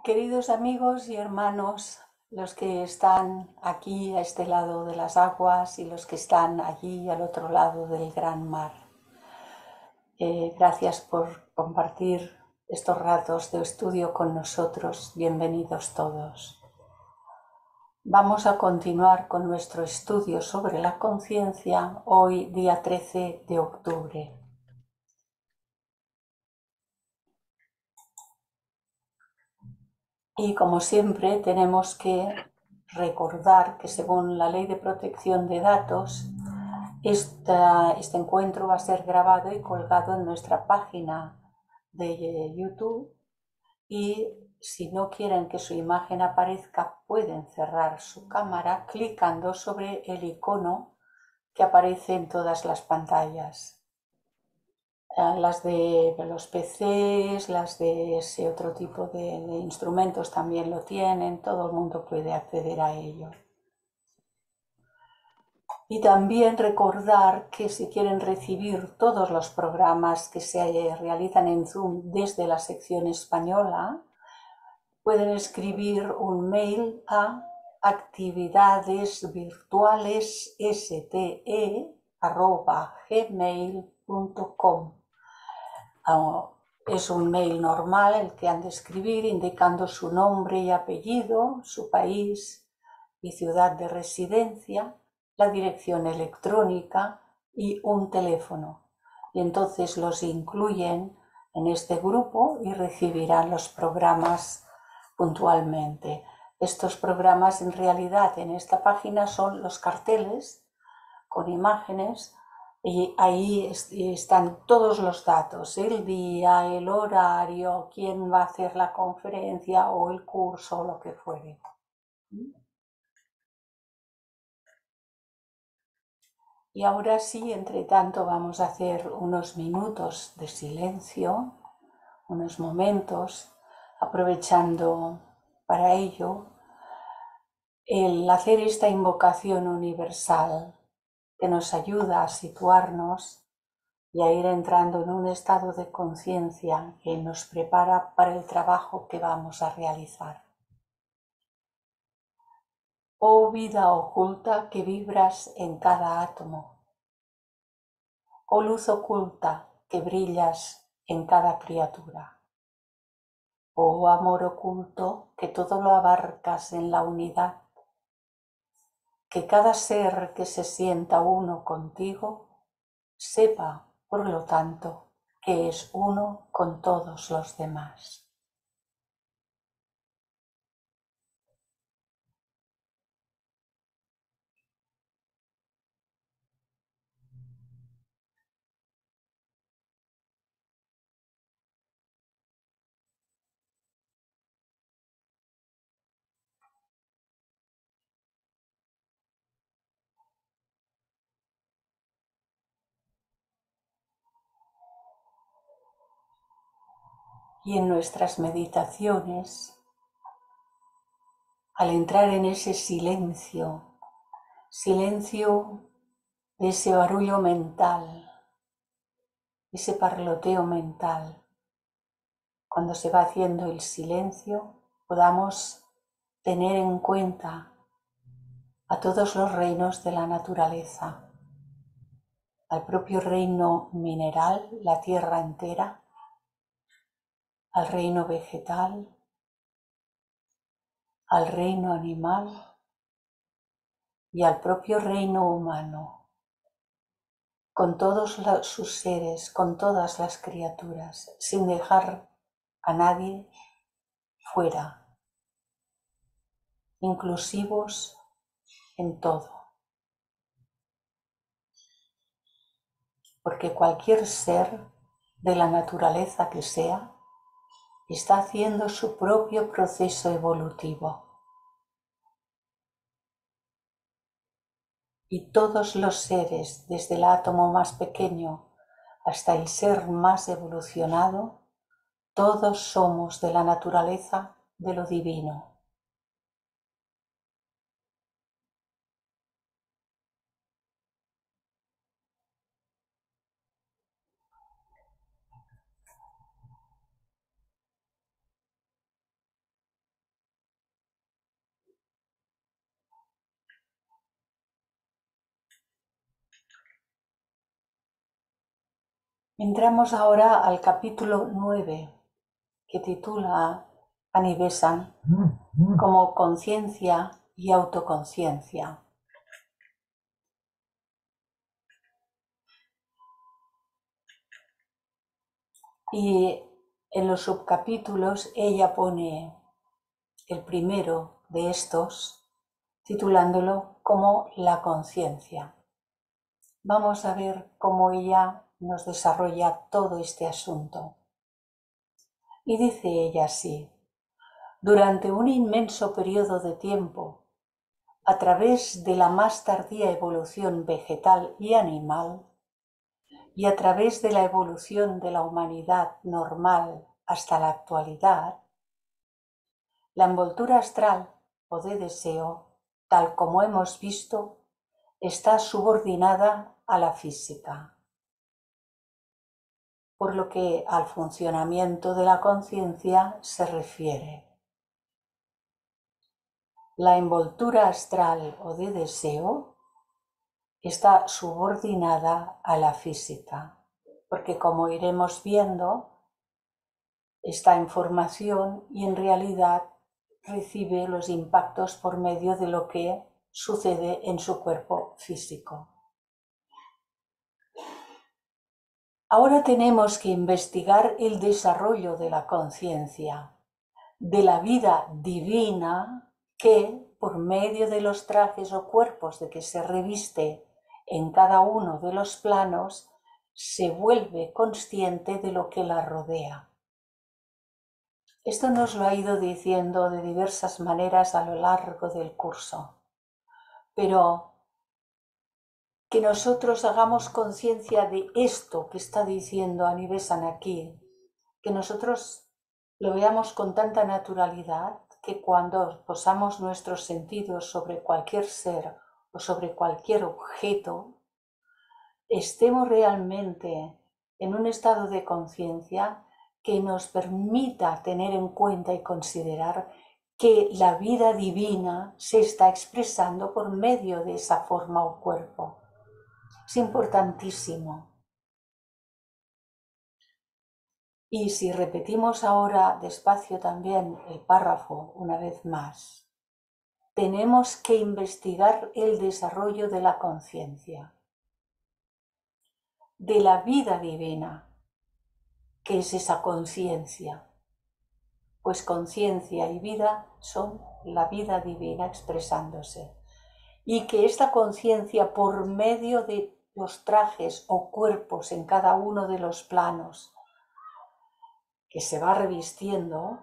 Queridos amigos y hermanos, los que están aquí a este lado de las aguas y los que están allí al otro lado del gran mar, gracias por compartir estos ratos de estudio con nosotros. Bienvenidos todos. Vamos a continuar con nuestro estudio sobre la conciencia hoy, día 13 de octubre. Y como siempre tenemos que recordar que según la Ley de Protección de Datos, este encuentro va a ser grabado y colgado en nuestra página de YouTube y si no quieren que su imagen aparezca pueden cerrar su cámara clicando sobre el icono que aparece en todas las pantallas. Las de los PCs, las de ese otro tipo de instrumentos también lo tienen, todo el mundo puede acceder a ello. Y también recordar que si quieren recibir todos los programas que se realizan en Zoom desde la sección española, pueden escribir un mail a actividadesvirtualesste@gmail.com. Es un mail normal el que han de escribir indicando su nombre y apellido, su país y ciudad de residencia, la dirección electrónica y un teléfono. Y entonces los incluyen en este grupo y recibirán los programas puntualmente. Estos programas en realidad en esta página son los carteles con imágenes y ahí están todos los datos, el día, el horario, quién va a hacer la conferencia o el curso o lo que fuere. Y ahora sí, entre tanto, vamos a hacer unos minutos de silencio, unos momentos, aprovechando para ello el hacer esta invocación universal que nos ayuda a situarnos y a ir entrando en un estado de conciencia que nos prepara para el trabajo que vamos a realizar. Oh vida oculta que vibras en cada átomo, oh luz oculta que brillas en cada criatura, oh amor oculto que todo lo abarcas en la unidad, que cada ser que se sienta uno contigo sepa, por lo tanto, que es uno con todos los demás. Y en nuestras meditaciones, al entrar en ese silencio, silencio de ese barullo mental, ese parloteo mental, cuando se va haciendo el silencio, podamos tener en cuenta a todos los reinos de la naturaleza, al propio reino mineral, la tierra entera, al reino vegetal, al reino animal y al propio reino humano, con todos sus seres, con todas las criaturas, sin dejar a nadie fuera, inclusivos en todo. Porque cualquier ser de la naturaleza que sea, está haciendo su propio proceso evolutivo. Y todos los seres, desde el átomo más pequeño hasta el ser más evolucionado, todos somos de la naturaleza de lo divino. Entramos ahora al capítulo 9, que titula Anivesan como conciencia y autoconciencia. Y en los subcapítulos ella pone el primero de estos, titulándolo como la conciencia. Vamos a ver cómo ella nos desarrolla todo este asunto. Y dice ella así: durante un inmenso periodo de tiempo, a través de la más tardía evolución vegetal y animal, y a través de la evolución de la humanidad normal hasta la actualidad, la envoltura astral o de deseo, tal como hemos visto, está subordinada a la física, por lo que al funcionamiento de la conciencia se refiere. La envoltura astral o de deseo está subordinada a la física, porque como iremos viendo, esta información y en realidad recibe los impactos por medio de lo que sucede en su cuerpo físico. Ahora tenemos que investigar el desarrollo de la conciencia, de la vida divina que, por medio de los trajes o cuerpos de que se reviste en cada uno de los planos, se vuelve consciente de lo que la rodea. Esto nos lo ha ido diciendo de diversas maneras a lo largo del curso, pero que nosotros hagamos conciencia de esto que está diciendo Anivesan aquí, que nosotros lo veamos con tanta naturalidad que cuando posamos nuestros sentidos sobre cualquier ser o sobre cualquier objeto, estemos realmente en un estado de conciencia que nos permita tener en cuenta y considerar que la vida divina se está expresando por medio de esa forma o cuerpo. Es importantísimo. Y si repetimos ahora despacio también el párrafo una vez más, tenemos que investigar el desarrollo de la conciencia, de la vida divina. ¿Qué es esa conciencia? Pues conciencia y vida son la vida divina expresándose. Y que esta conciencia, por medio de los trajes o cuerpos en cada uno de los planos que se va revistiendo,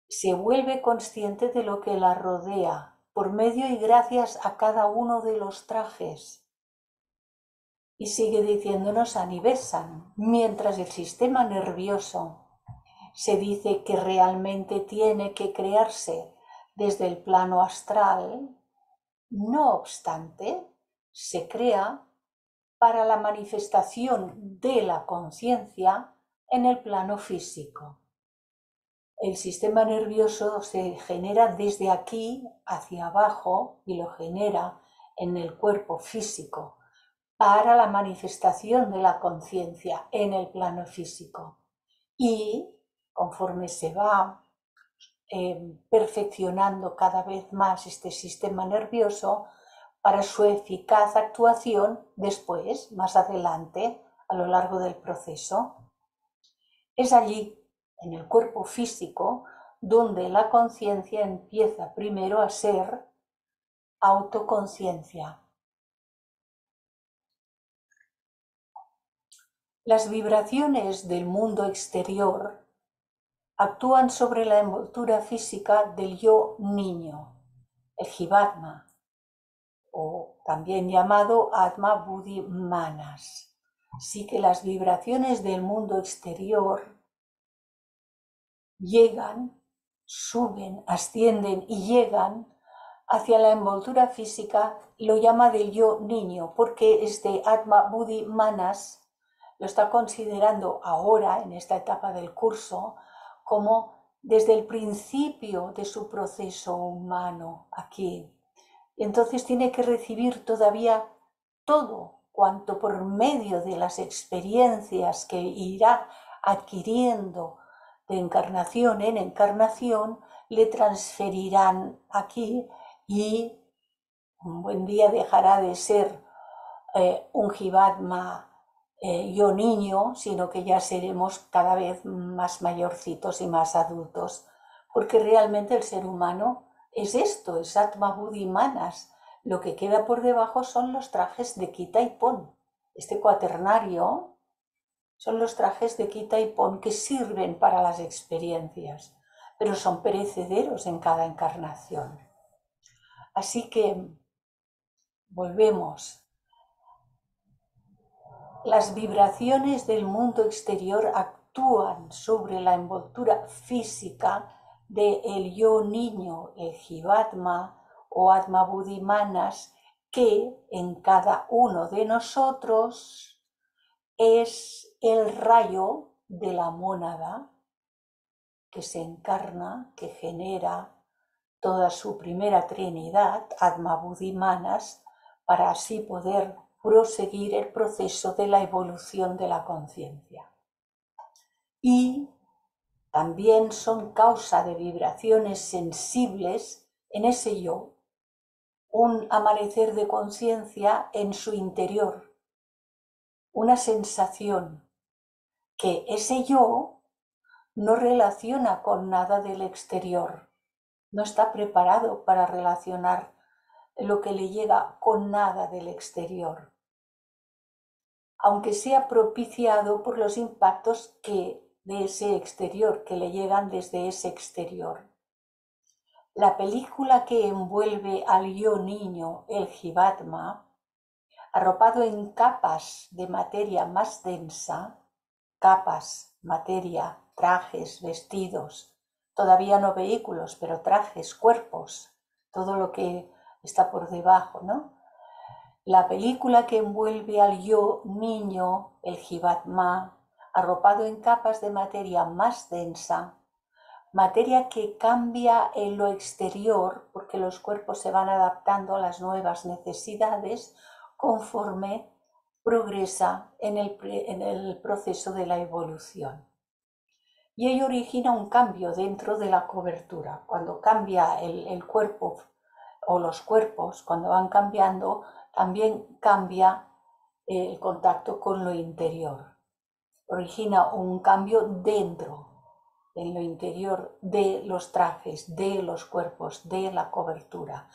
se vuelve consciente de lo que la rodea, por medio y gracias a cada uno de los trajes. Y sigue diciéndonos Anivesan, mientras el sistema nervioso se dice que realmente tiene que crearse desde el plano astral, no obstante, se crea para la manifestación de la conciencia en el plano físico. El sistema nervioso se genera desde aquí hacia abajo y lo genera en el cuerpo físico para la manifestación de la conciencia en el plano físico. Y conforme se va perfeccionando cada vez más este sistema nervioso, para su eficaz actuación después, más adelante, a lo largo del proceso. Es allí, en el cuerpo físico, donde la conciencia empieza primero a ser autoconciencia. Las vibraciones del mundo exterior actúan sobre la envoltura física del yo niño, el Jivatma, o también llamado Atma Buddhi Manas. Así que las vibraciones del mundo exterior llegan, suben, ascienden y llegan hacia la envoltura física, lo llama del yo niño, porque este Atma Buddhi Manas lo está considerando ahora, en esta etapa del curso, como desde el principio de su proceso humano aquí. Entonces tiene que recibir todavía todo cuanto por medio de las experiencias que irá adquiriendo de encarnación en encarnación, le transferirán aquí y un buen día dejará de ser un Jivatma yo niño, sino que ya seremos cada vez más mayorcitos y más adultos, porque realmente el ser humano es esto, es Atma Buddhi Manas. Lo que queda por debajo son los trajes de Quita y Pon. Este cuaternario son los trajes de Quita y Pon que sirven para las experiencias, pero son perecederos en cada encarnación. Así que volvemos. Las vibraciones del mundo exterior actúan sobre la envoltura física del yo niño, el Jivatma o Atma Buddhi Manas, que en cada uno de nosotros es el rayo de la mónada que se encarna, que genera toda su primera trinidad, Atma Buddhi Manas, para así poder proseguir el proceso de la evolución de la conciencia. Y también son causa de vibraciones sensibles en ese yo, un amanecer de conciencia en su interior, una sensación que ese yo no relaciona con nada del exterior, no está preparado para relacionar lo que le llega con nada del exterior, aunque sea propiciado por los impactos de ese exterior, que le llegan desde ese exterior. La película que envuelve al yo niño, el Jivatma, arropado en capas de materia más densa, capas, materia, trajes, vestidos, todavía no vehículos, pero trajes, cuerpos, todo lo que está por debajo, ¿no? La película que envuelve al yo niño, el Jivatma, arropado en capas de materia más densa, materia que cambia en lo exterior porque los cuerpos se van adaptando a las nuevas necesidades conforme progresa en el proceso de la evolución. Y ello origina un cambio dentro de la cobertura. Cuando cambia el cuerpo o los cuerpos, cuando van cambiando, también cambia el contacto con lo interior. Origina un cambio dentro, en lo interior de los trajes, de los cuerpos, de la cobertura.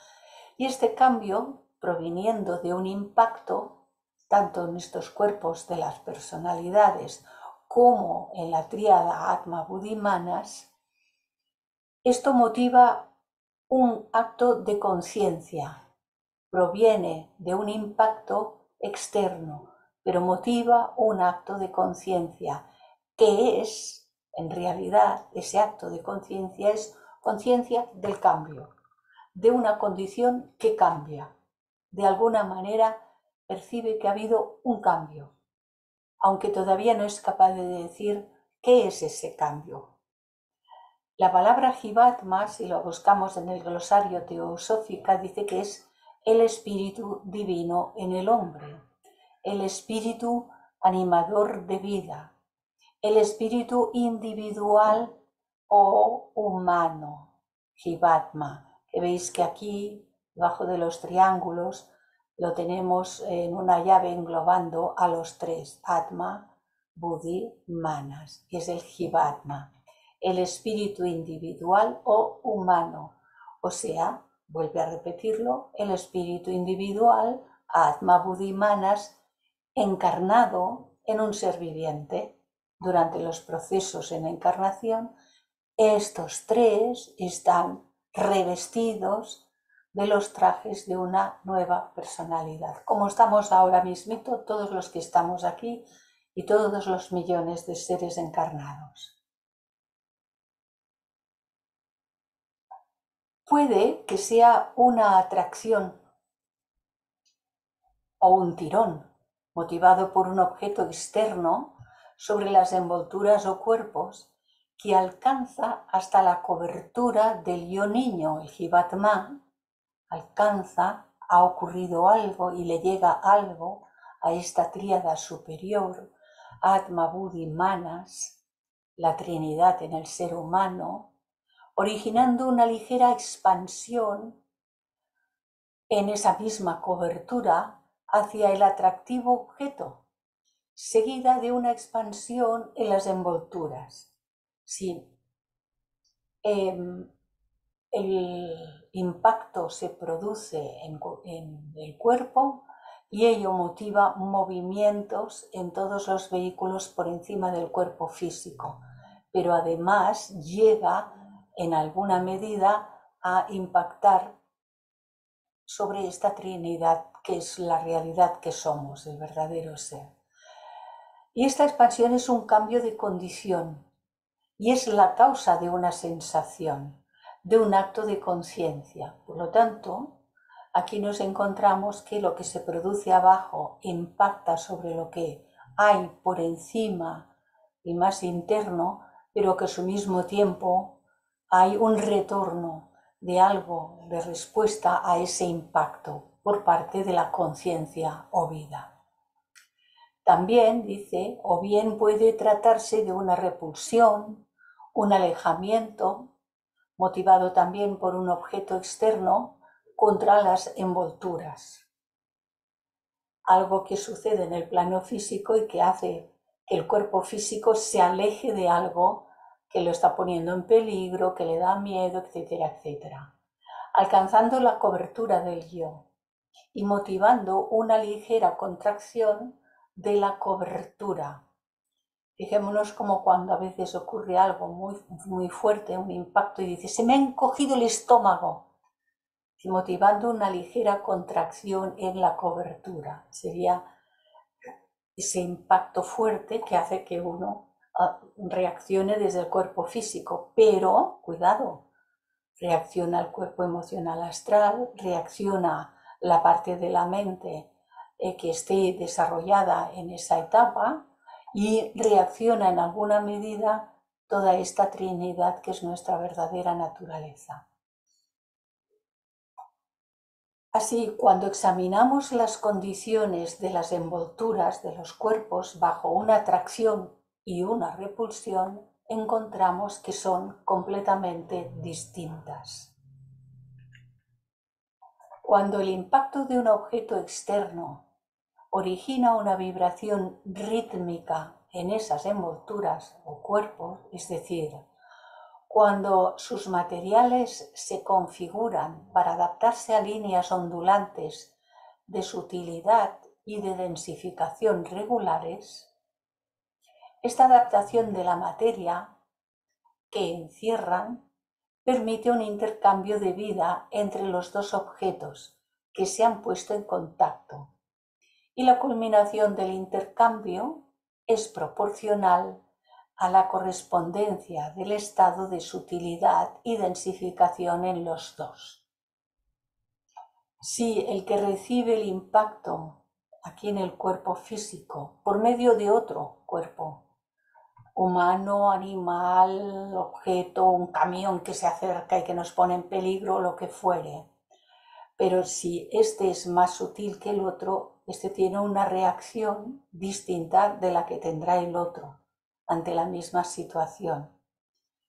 Y este cambio, proviniendo de un impacto, tanto en estos cuerpos de las personalidades como en la tríada Atma Buddhi Manas, esto motiva un acto de conciencia. Proviene de un impacto externo, pero motiva un acto de conciencia, que es, en realidad, ese acto de conciencia es conciencia del cambio, de una condición que cambia. De alguna manera percibe que ha habido un cambio, aunque todavía no es capaz de decir qué es ese cambio. La palabra Jivatma, si lo buscamos en el glosario Teosófica, dice que es el espíritu divino en el hombre, el espíritu animador de vida, el espíritu individual o humano, Jivatma, que veis que aquí, debajo de los triángulos, lo tenemos en una llave englobando a los tres, Atma, Buddhi, Manas, que es el Jivatma, el espíritu individual o humano, o sea, vuelve a repetirlo, el espíritu individual, Atma Buddhi Manas, encarnado en un ser viviente. Durante los procesos en encarnación, estos tres están revestidos de los trajes de una nueva personalidad, como estamos ahora mismito todos los que estamos aquí y todos los millones de seres encarnados. Puede que sea una atracción o un tirón motivado por un objeto externo sobre las envolturas o cuerpos que alcanza hasta la cobertura del yo niño, el Jivatma, ha ocurrido algo y le llega algo a esta tríada superior, Atma, Buddhi, Manas, la Trinidad en el ser humano, originando una ligera expansión en esa misma cobertura hacia el atractivo objeto, seguida de una expansión en las envolturas. Sí, el impacto se produce en el cuerpo y ello motiva movimientos en todos los vehículos por encima del cuerpo físico, pero además llega en alguna medida a impactar sobre esta Trinidad que es la realidad que somos, el verdadero ser. Y esta expansión es un cambio de condición y es la causa de una sensación, de un acto de conciencia. Por lo tanto, aquí nos encontramos que lo que se produce abajo impacta sobre lo que hay por encima y más interno, pero que a su mismo tiempo hay un retorno de algo de respuesta a ese impacto por parte de la conciencia o vida. También dice, o bien puede tratarse de una repulsión, un alejamiento, motivado también por un objeto externo contra las envolturas. Algo que sucede en el plano físico y que hace que el cuerpo físico se aleje de algo que lo está poniendo en peligro, que le da miedo, etcétera, etcétera. Alcanzando la cobertura del yo y motivando una ligera contracción de la cobertura. Fijémonos como cuando a veces ocurre algo muy fuerte, un impacto, y dice, se me ha encogido el estómago, y motivando una ligera contracción en la cobertura. Sería ese impacto fuerte que hace que uno reaccione desde el cuerpo físico, pero, cuidado, reacciona el cuerpo emocional astral, reacciona la parte de la mente que esté desarrollada en esa etapa y reacciona en alguna medida toda esta Trinidad que es nuestra verdadera naturaleza. Así, cuando examinamos las condiciones de las envolturas de los cuerpos bajo una atracción y una repulsión, encontramos que son completamente distintas. Cuando el impacto de un objeto externo origina una vibración rítmica en esas envolturas o cuerpos, es decir, cuando sus materiales se configuran para adaptarse a líneas ondulantes de sutilidad y de densificación regulares, esta adaptación de la materia que encierran permite un intercambio de vida entre los dos objetos que se han puesto en contacto, y la culminación del intercambio es proporcional a la correspondencia del estado de sutilidad y densificación en los dos. Si el que recibe el impacto aquí en el cuerpo físico por medio de otro cuerpo, humano, animal, objeto, un camión que se acerca y que nos pone en peligro, lo que fuere, pero si este es más sutil que el otro, este tiene una reacción distinta de la que tendrá el otro ante la misma situación.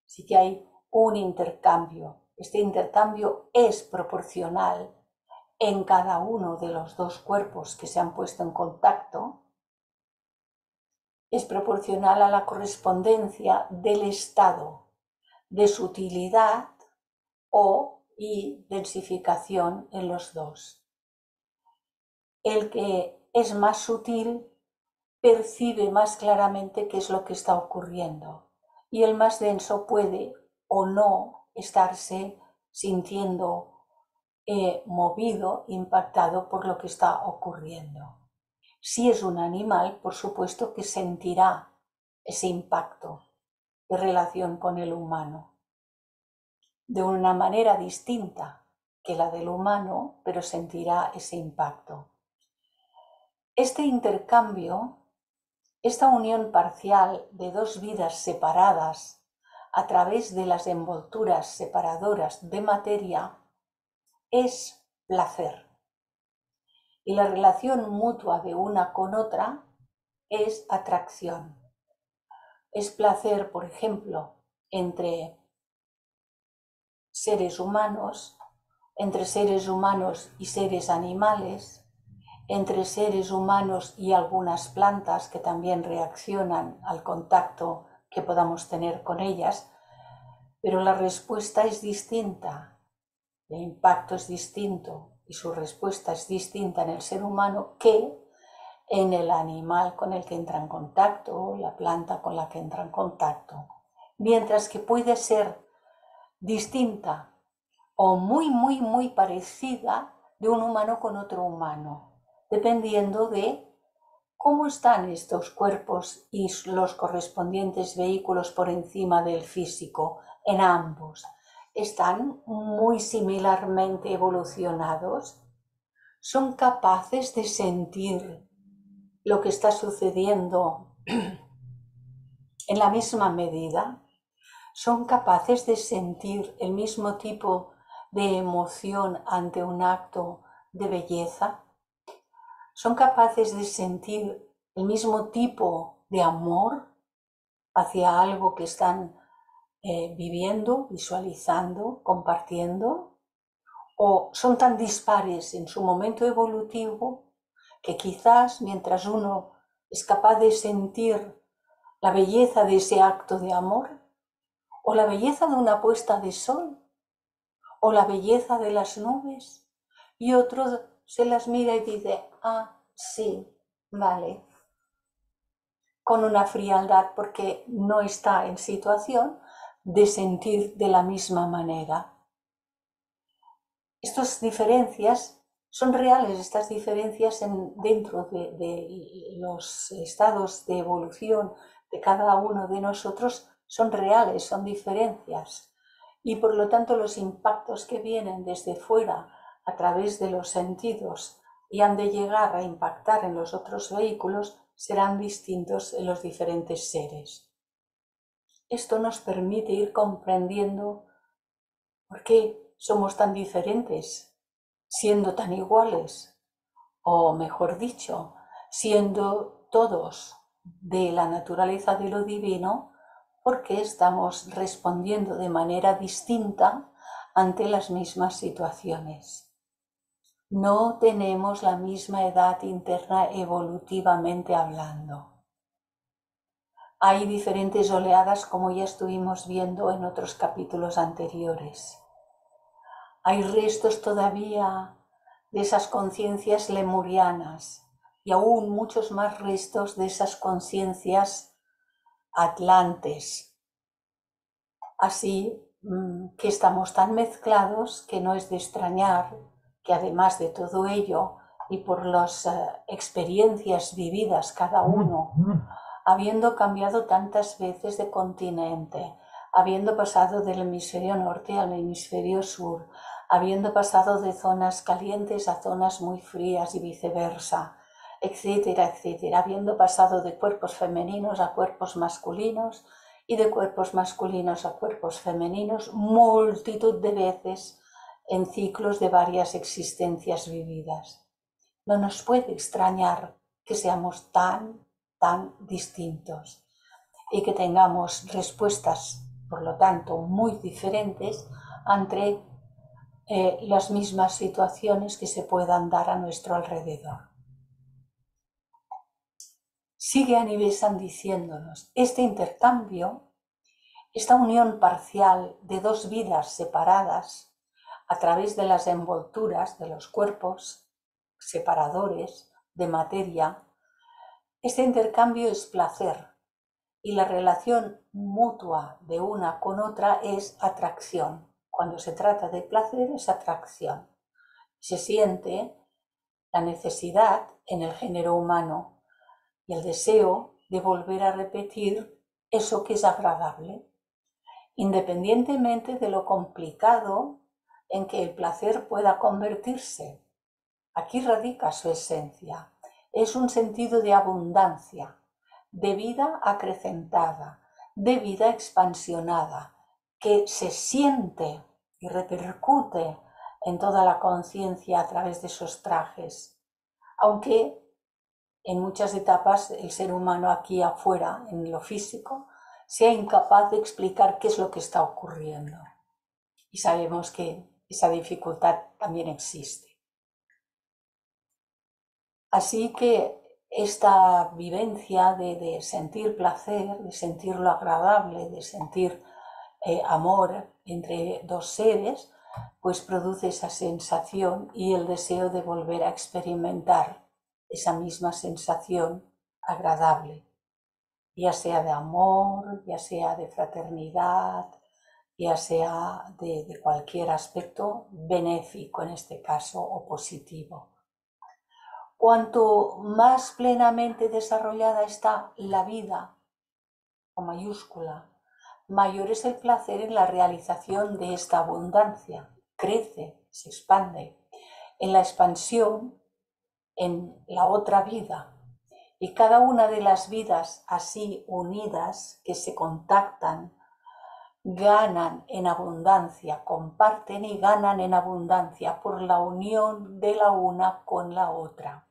Así que hay un intercambio. Este intercambio es proporcional en cada uno de los dos cuerpos que se han puesto en contacto. Es proporcional a la correspondencia del estado de sutilidad y densificación en los dos. El que es más sutil percibe más claramente qué es lo que está ocurriendo y el más denso puede o no estarse sintiendo movido, impactado por lo que está ocurriendo. Si es un animal, por supuesto que sentirá ese impacto de relación con el humano de una manera distinta que la del humano, pero sentirá ese impacto. Este intercambio, esta unión parcial de dos vidas separadas a través de las envolturas separadoras de materia, es placer. Y la relación mutua de una con otra es atracción. Es placer, por ejemplo, entre seres humanos y seres animales, entre seres humanos y algunas plantas que también reaccionan al contacto que podamos tener con ellas, pero la respuesta es distinta, el impacto es distinto y su respuesta es distinta en el ser humano que en el animal con el que entra en contacto o la planta con la que entra en contacto. Mientras que puede ser distinta o muy parecida de un humano con otro humano, dependiendo de cómo están estos cuerpos y los correspondientes vehículos por encima del físico en ambos. ¿Están muy similarmente evolucionados? ¿Son capaces de sentir lo que está sucediendo en la misma medida? ¿Son capaces de sentir el mismo tipo de emoción ante un acto de belleza? ¿Son capaces de sentir el mismo tipo de amor hacia algo que están viviendo, visualizando, compartiendo? ¿O son tan dispares en su momento evolutivo que quizás mientras uno es capaz de sentir la belleza de ese acto de amor, o la belleza de una puesta de sol, o la belleza de las nubes, y otro se las mira y dice, ah, sí, vale, con una frialdad porque no está en situación de sentir de la misma manera. Estas diferencias son reales, estas diferencias dentro de los estados de evolución de cada uno de nosotros son reales, son diferencias. Y por lo tanto los impactos que vienen desde fuera a través de los sentidos y han de llegar a impactar en los otros vehículos serán distintos en los diferentes seres. Esto nos permite ir comprendiendo por qué somos tan diferentes, siendo tan iguales, o mejor dicho, siendo todos de la naturaleza de lo divino, porque estamos respondiendo de manera distinta ante las mismas situaciones. No tenemos la misma edad interna evolutivamente hablando. Hay diferentes oleadas, como ya estuvimos viendo en otros capítulos anteriores. Hay restos todavía de esas conciencias lemurianas y aún muchos más restos de esas conciencias atlantes. Así que estamos tan mezclados que no es de extrañar que además de todo ello y por las experiencias vividas cada uno, habiendo cambiado tantas veces de continente, habiendo pasado del hemisferio norte al hemisferio sur, habiendo pasado de zonas calientes a zonas muy frías y viceversa, etcétera, etcétera, habiendo pasado de cuerpos femeninos a cuerpos masculinos y de cuerpos masculinos a cuerpos femeninos, multitud de veces en ciclos de varias existencias vividas. No nos puede extrañar que seamos tan distintos y que tengamos respuestas, por lo tanto, muy diferentes ante las mismas situaciones que se puedan dar a nuestro alrededor. Sigue Anibesan diciéndonos, este intercambio, esta unión parcial de dos vidas separadas a través de las envolturas de los cuerpos separadores de materia, este intercambio es placer y la relación mutua de una con otra es atracción. Cuando se trata de placer es atracción. Se siente la necesidad en el género humano y el deseo de volver a repetir eso que es agradable, independientemente de lo complicado en que el placer pueda convertirse. Aquí radica su esencia. Es un sentido de abundancia, de vida acrecentada, de vida expansionada, que se siente y repercute en toda la conciencia a través de esos trajes. aunque en muchas etapas el ser humano aquí afuera, en lo físico, sea incapaz de explicar qué es lo que está ocurriendo. Y sabemos que esa dificultad también existe. Así que esta vivencia de sentir placer, de sentir lo agradable, de sentir amor entre dos seres, pues produce esa sensación y el deseo de volver a experimentar esa misma sensación agradable, ya sea de amor, ya sea de fraternidad, ya sea de cualquier aspecto benéfico en este caso o positivo. Cuanto más plenamente desarrollada está la vida, con mayúscula, mayor es el placer en la realización de esta abundancia. Crece, se expande. En la expansión, en la otra vida. Y cada una de las vidas así unidas, que se contactan, ganan en abundancia, comparten y ganan en abundancia por la unión de la una con la otra.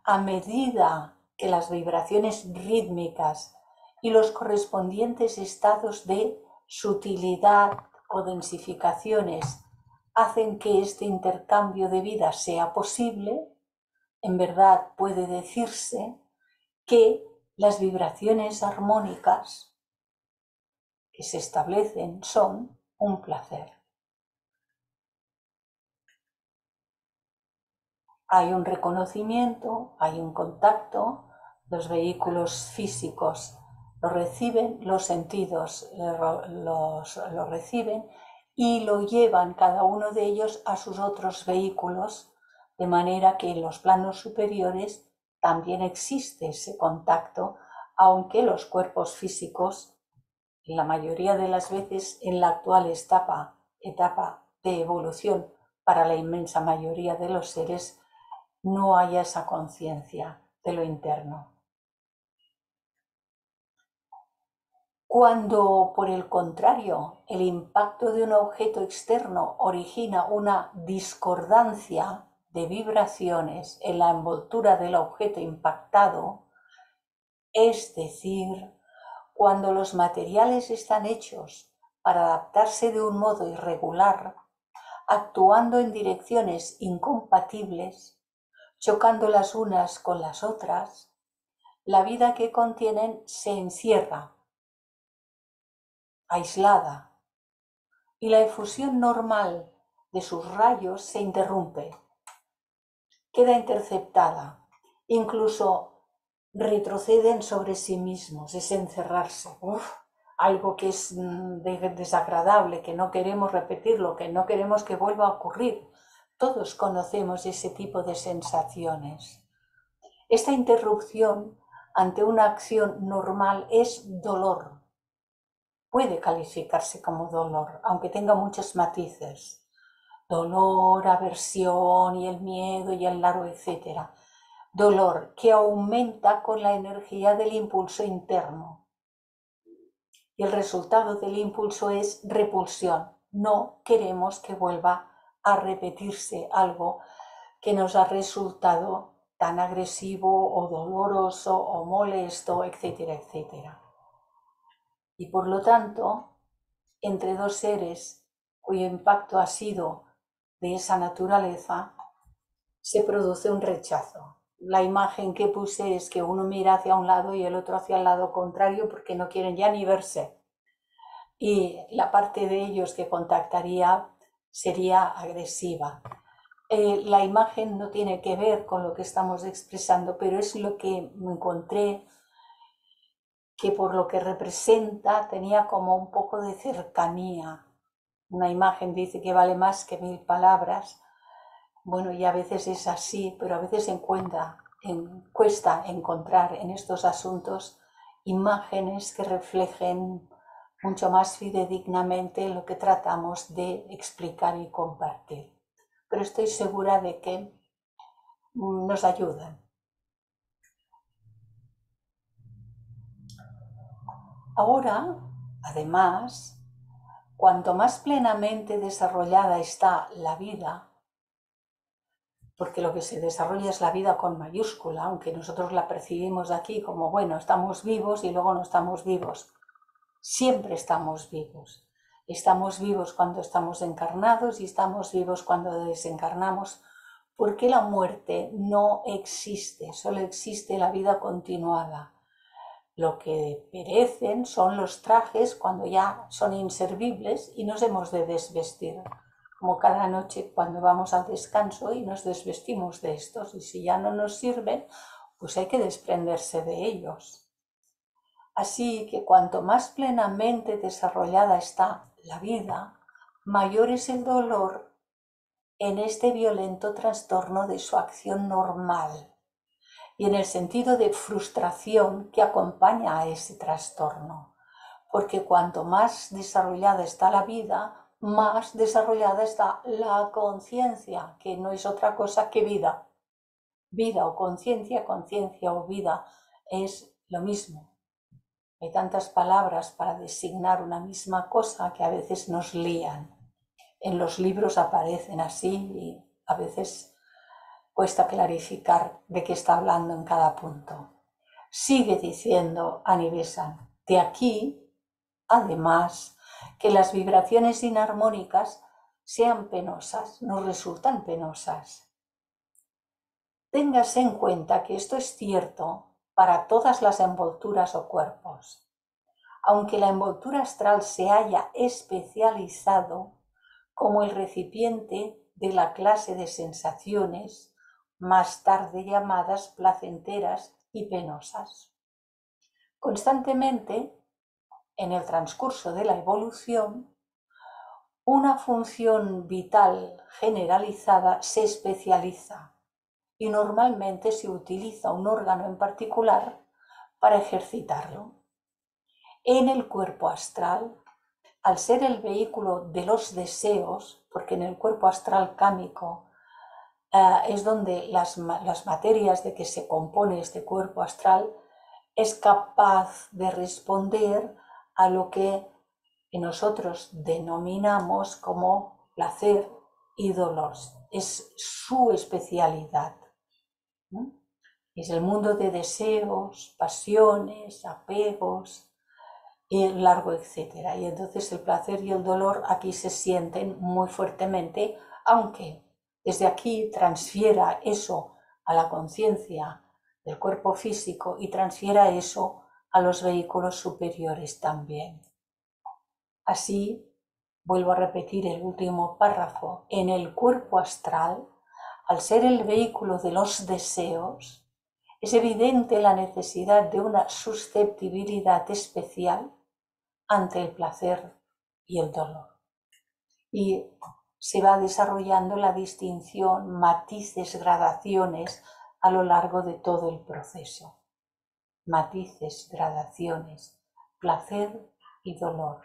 A medida que las vibraciones rítmicas y los correspondientes estados de sutilidad o densificaciones hacen que este intercambio de vida sea posible, en verdad puede decirse que las vibraciones armónicas que se establecen son un placer. Hay un reconocimiento, hay un contacto, los vehículos físicos lo reciben, los sentidos lo reciben y lo llevan cada uno de ellos a sus otros vehículos, de manera que en los planos superiores también existe ese contacto, aunque los cuerpos físicos, la mayoría de las veces en la actual etapa de evolución para la inmensa mayoría de los seres, no haya esa conciencia de lo interno. Cuando, por el contrario, el impacto de un objeto externo origina una discordancia de vibraciones en la envoltura del objeto impactado, es decir, cuando los materiales están hechos para adaptarse de un modo irregular, actuando en direcciones incompatibles, chocando las unas con las otras, la vida que contienen se encierra, aislada, y la efusión normal de sus rayos se interrumpe, queda interceptada, incluso retroceden sobre sí mismos, es encerrarse. Algo que es desagradable, que no queremos repetirlo, que no queremos que vuelva a ocurrir. Todos conocemos ese tipo de sensaciones. Esta interrupción ante una acción normal es dolor. Puede calificarse como dolor, aunque tenga muchos matices. Dolor, aversión y el miedo y el largo, etc. Dolor que aumenta con la energía del impulso interno. Y el resultado del impulso es repulsión. No queremos que vuelva a repetirse algo que nos ha resultado tan agresivo o doloroso o molesto, etcétera, etcétera. Y por lo tanto, entre dos seres cuyo impacto ha sido de esa naturaleza, se produce un rechazo. La imagen que puse es que uno mira hacia un lado y el otro hacia el lado contrario porque no quieren ya ni verse. Y la parte de ellos que contactaría sería agresiva. La imagen no tiene que ver con lo que estamos expresando, pero es lo que me encontré que por lo que representa tenía como un poco de cercanía. Una imagen dice que vale más que 1000 palabras. Bueno, y a veces es así, pero a veces cuesta encontrar en estos asuntos imágenes que reflejen mucho más fidedignamente lo que tratamos de explicar y compartir. Pero estoy segura de que nos ayudan. Ahora, además, cuanto más plenamente desarrollada está la vida, porque lo que se desarrolla es la vida con mayúscula, aunque nosotros la percibimos aquí como, bueno, estamos vivos y luego no estamos vivos. Siempre estamos vivos. Estamos vivos cuando estamos encarnados y estamos vivos cuando desencarnamos, porque la muerte no existe, solo existe la vida continuada. Lo que perecen son los trajes cuando ya son inservibles y nos hemos de desvestir, como cada noche cuando vamos al descanso y nos desvestimos de estos, y si ya no nos sirven, pues hay que desprenderse de ellos. Así que cuanto más plenamente desarrollada está la vida, mayor es el dolor en este violento trastorno de su acción normal y en el sentido de frustración que acompaña a ese trastorno. Porque cuanto más desarrollada está la vida, más desarrollada está la conciencia, que no es otra cosa que vida. Vida o conciencia, conciencia o vida es lo mismo. Hay tantas palabras para designar una misma cosa que a veces nos lían. En los libros aparecen así y a veces cuesta clarificar de qué está hablando en cada punto. Sigue diciendo Annie Besant, de aquí, además, que las vibraciones inarmónicas sean penosas, nos resultan penosas. Téngase en cuenta que esto es cierto para todas las envolturas o cuerpos. Aunque la envoltura astral se haya especializado como el recipiente de la clase de sensaciones más tarde llamadas placenteras y penosas. Constantemente, en el transcurso de la evolución, una función vital generalizada se especializa y normalmente se utiliza un órgano en particular para ejercitarlo. En el cuerpo astral, al ser el vehículo de los deseos, porque en el cuerpo astral cámico es donde las materias de que se compone este cuerpo astral es capaz de responder a lo que nosotros denominamos como placer y dolor. Es su especialidad. Es el mundo de deseos, pasiones, apegos, y largo, etcétera. Y entonces el placer y el dolor aquí se sienten muy fuertemente, aunque desde aquí transfiera eso a la conciencia del cuerpo físico y transfiera eso a los vehículos superiores también. Así, vuelvo a repetir el último párrafo, en el cuerpo astral, al ser el vehículo de los deseos, es evidente la necesidad de una susceptibilidad especial ante el placer y el dolor. Y se va desarrollando la distinción, matices, gradaciones a lo largo de todo el proceso. Matices, gradaciones, placer y dolor.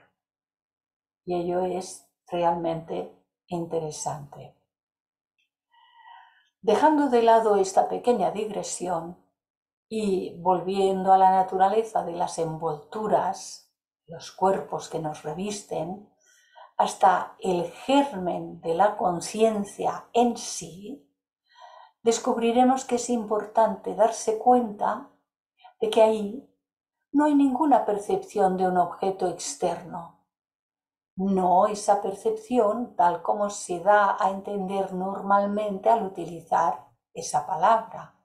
Y ello es realmente interesante. Dejando de lado esta pequeña digresión y volviendo a la naturaleza de las envolturas, los cuerpos que nos revisten, hasta el germen de la conciencia en sí, descubriremos que es importante darse cuenta de que ahí no hay ninguna percepción de un objeto externo. No esa percepción tal como se da a entender normalmente al utilizar esa palabra.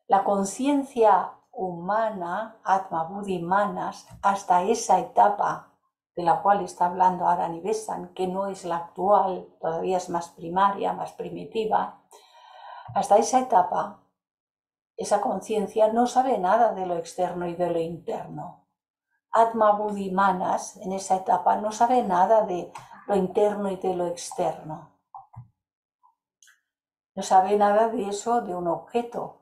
La conciencia humana, Atma Buddhi Manas, hasta esa etapa de la cual está hablando ahora Annie Besant, que no es la actual, todavía es más primaria, más primitiva, hasta esa etapa, esa conciencia no sabe nada de lo externo y de lo interno. Atma Buddhi Manas, en esa etapa, no sabe nada de lo interno y de lo externo. No sabe nada de eso de un objeto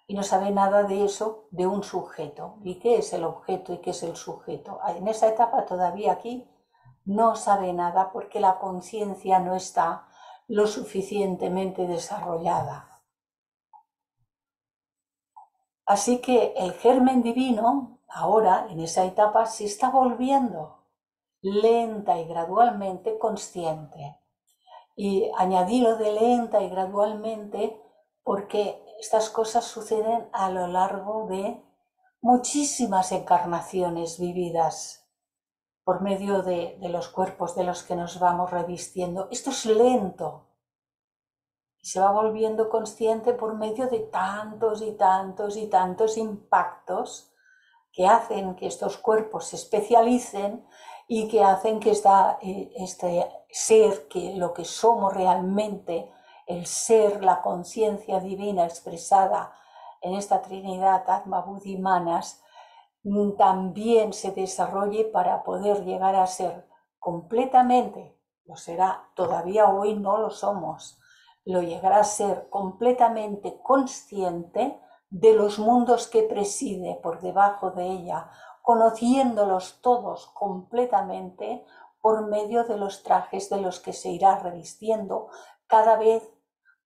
y no sabe nada de eso de un sujeto. ¿Y qué es el objeto y qué es el sujeto? En esa etapa todavía aquí no sabe nada porque la conciencia no está lo suficientemente desarrollada. Así que el germen divino, ahora en esa etapa, se está volviendo lenta y gradualmente consciente. y añadirlo de lenta y gradualmente, porque estas cosas suceden a lo largo de muchísimas encarnaciones vividas por medio de los cuerpos de los que nos vamos revistiendo. Esto es lento y se va volviendo consciente por medio de tantos y tantos y tantos impactos que hacen que estos cuerpos se especialicen y que hacen que este ser, que lo que somos realmente, el ser, la conciencia divina expresada en esta Trinidad, Atma, Buddhi, Manas, también se desarrolle para poder llegar a ser completamente, lo será, todavía hoy no lo somos, lo llegará a ser completamente consciente de los mundos que preside por debajo de ella, conociéndolos todos completamente por medio de los trajes de los que se irá revistiendo, cada vez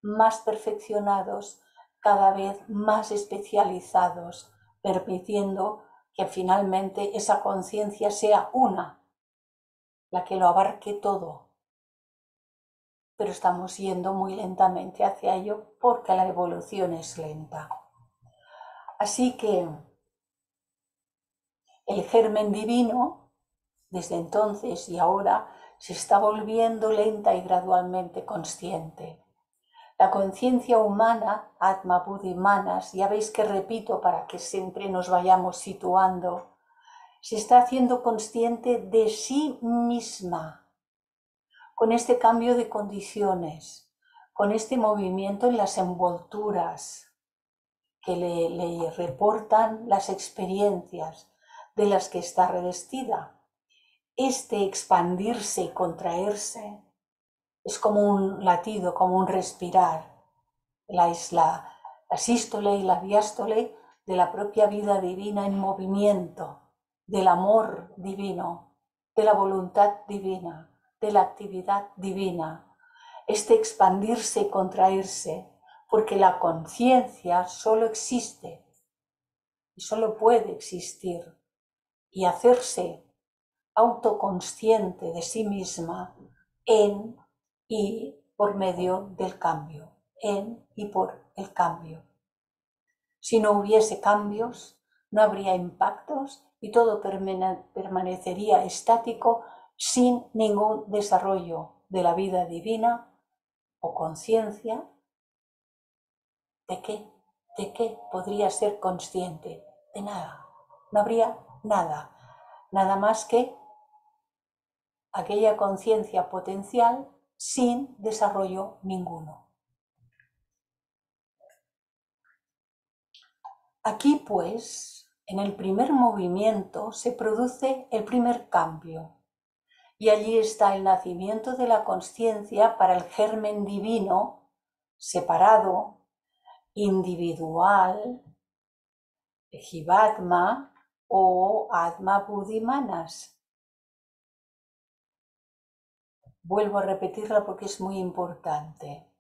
más perfeccionados, cada vez más especializados, permitiendo que finalmente esa conciencia sea una, la que lo abarque todo. Pero estamos yendo muy lentamente hacia ello porque la evolución es lenta. Así que el germen divino, desde entonces y ahora, se está volviendo lenta y gradualmente consciente. La conciencia humana, Atma, Buddhi, Manas, ya veis que repito para que siempre nos vayamos situando, se está haciendo consciente de sí misma, con este cambio de condiciones, con este movimiento en las envolturas que le reportan las experiencias de las que está revestida. Este expandirse y contraerse es como un latido, como un respirar. La sístole y la diástole de la propia vida divina en movimiento, del amor divino, de la voluntad divina, de la actividad divina. Este expandirse y contraerse, porque la conciencia solo existe y solo puede existir y hacerse autoconsciente de sí misma en y por medio del cambio, en y por el cambio. Si no hubiese cambios, no habría impactos y todo permanecería estático sin ningún desarrollo de la vida divina o conciencia. ¿De qué? ¿De qué podría ser consciente? De nada. No habría nada. Nada más que aquella conciencia potencial sin desarrollo ninguno. Aquí, pues, en el primer movimiento se produce el primer cambio y allí está el nacimiento de la conciencia para el germen divino, separado, individual, Jivatma o Atma, Buddhi, Manas. Vuelvo a repetirla porque es muy importante.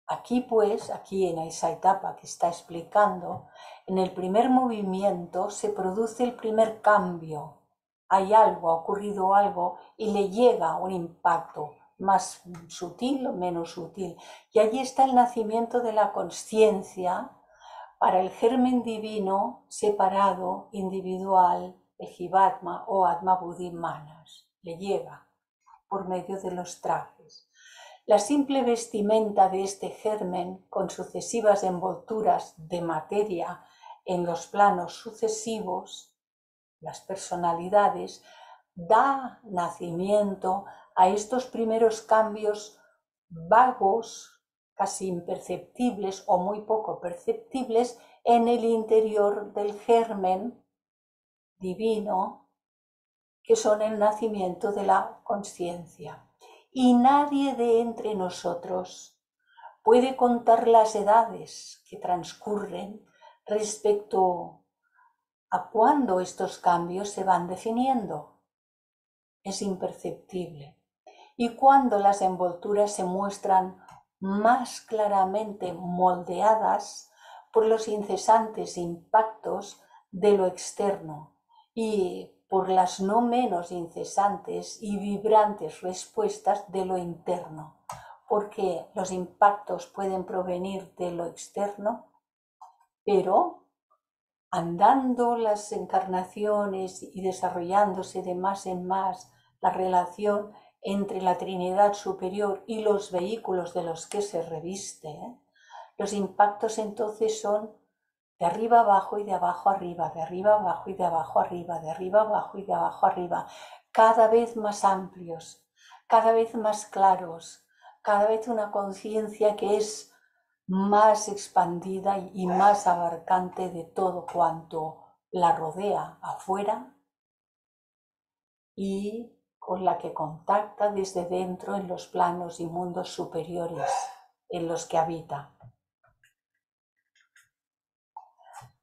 Aquí pues, aquí en esa etapa que está explicando, en el primer movimiento se produce el primer cambio. Hay algo, ha ocurrido algo y le llega un impacto más sutil o menos sutil. Y allí está el nacimiento de la consciencia para el germen divino separado, individual, el Jivatma o Atma, Buddhi, Manas. Le llega por medio de los trajes. La simple vestimenta de este germen, con sucesivas envolturas de materia en los planos sucesivos, las personalidades, da nacimiento a estos primeros cambios vagos, casi imperceptibles o muy poco perceptibles en el interior del germen divino, que son el nacimiento de la conciencia. Y nadie de entre nosotros puede contar las edades que transcurren respecto a cuándo estos cambios se van definiendo. Es imperceptible. Y cuando las envolturas se muestran más claramente moldeadas por los incesantes impactos de lo externo y por las no menos incesantes y vibrantes respuestas de lo interno, porque los impactos pueden provenir de lo externo, pero andando las encarnaciones y desarrollándose de más en más la relación entre la Trinidad superior y los vehículos de los que se reviste, los impactos entonces son de arriba abajo y de abajo arriba, de arriba abajo y de abajo arriba, de arriba abajo y de abajo arriba, cada vez más amplios, cada vez más claros, cada vez una conciencia que es más expandida y más abarcante de todo cuanto la rodea afuera y con la que contacta desde dentro en los planos y mundos superiores en los que habita.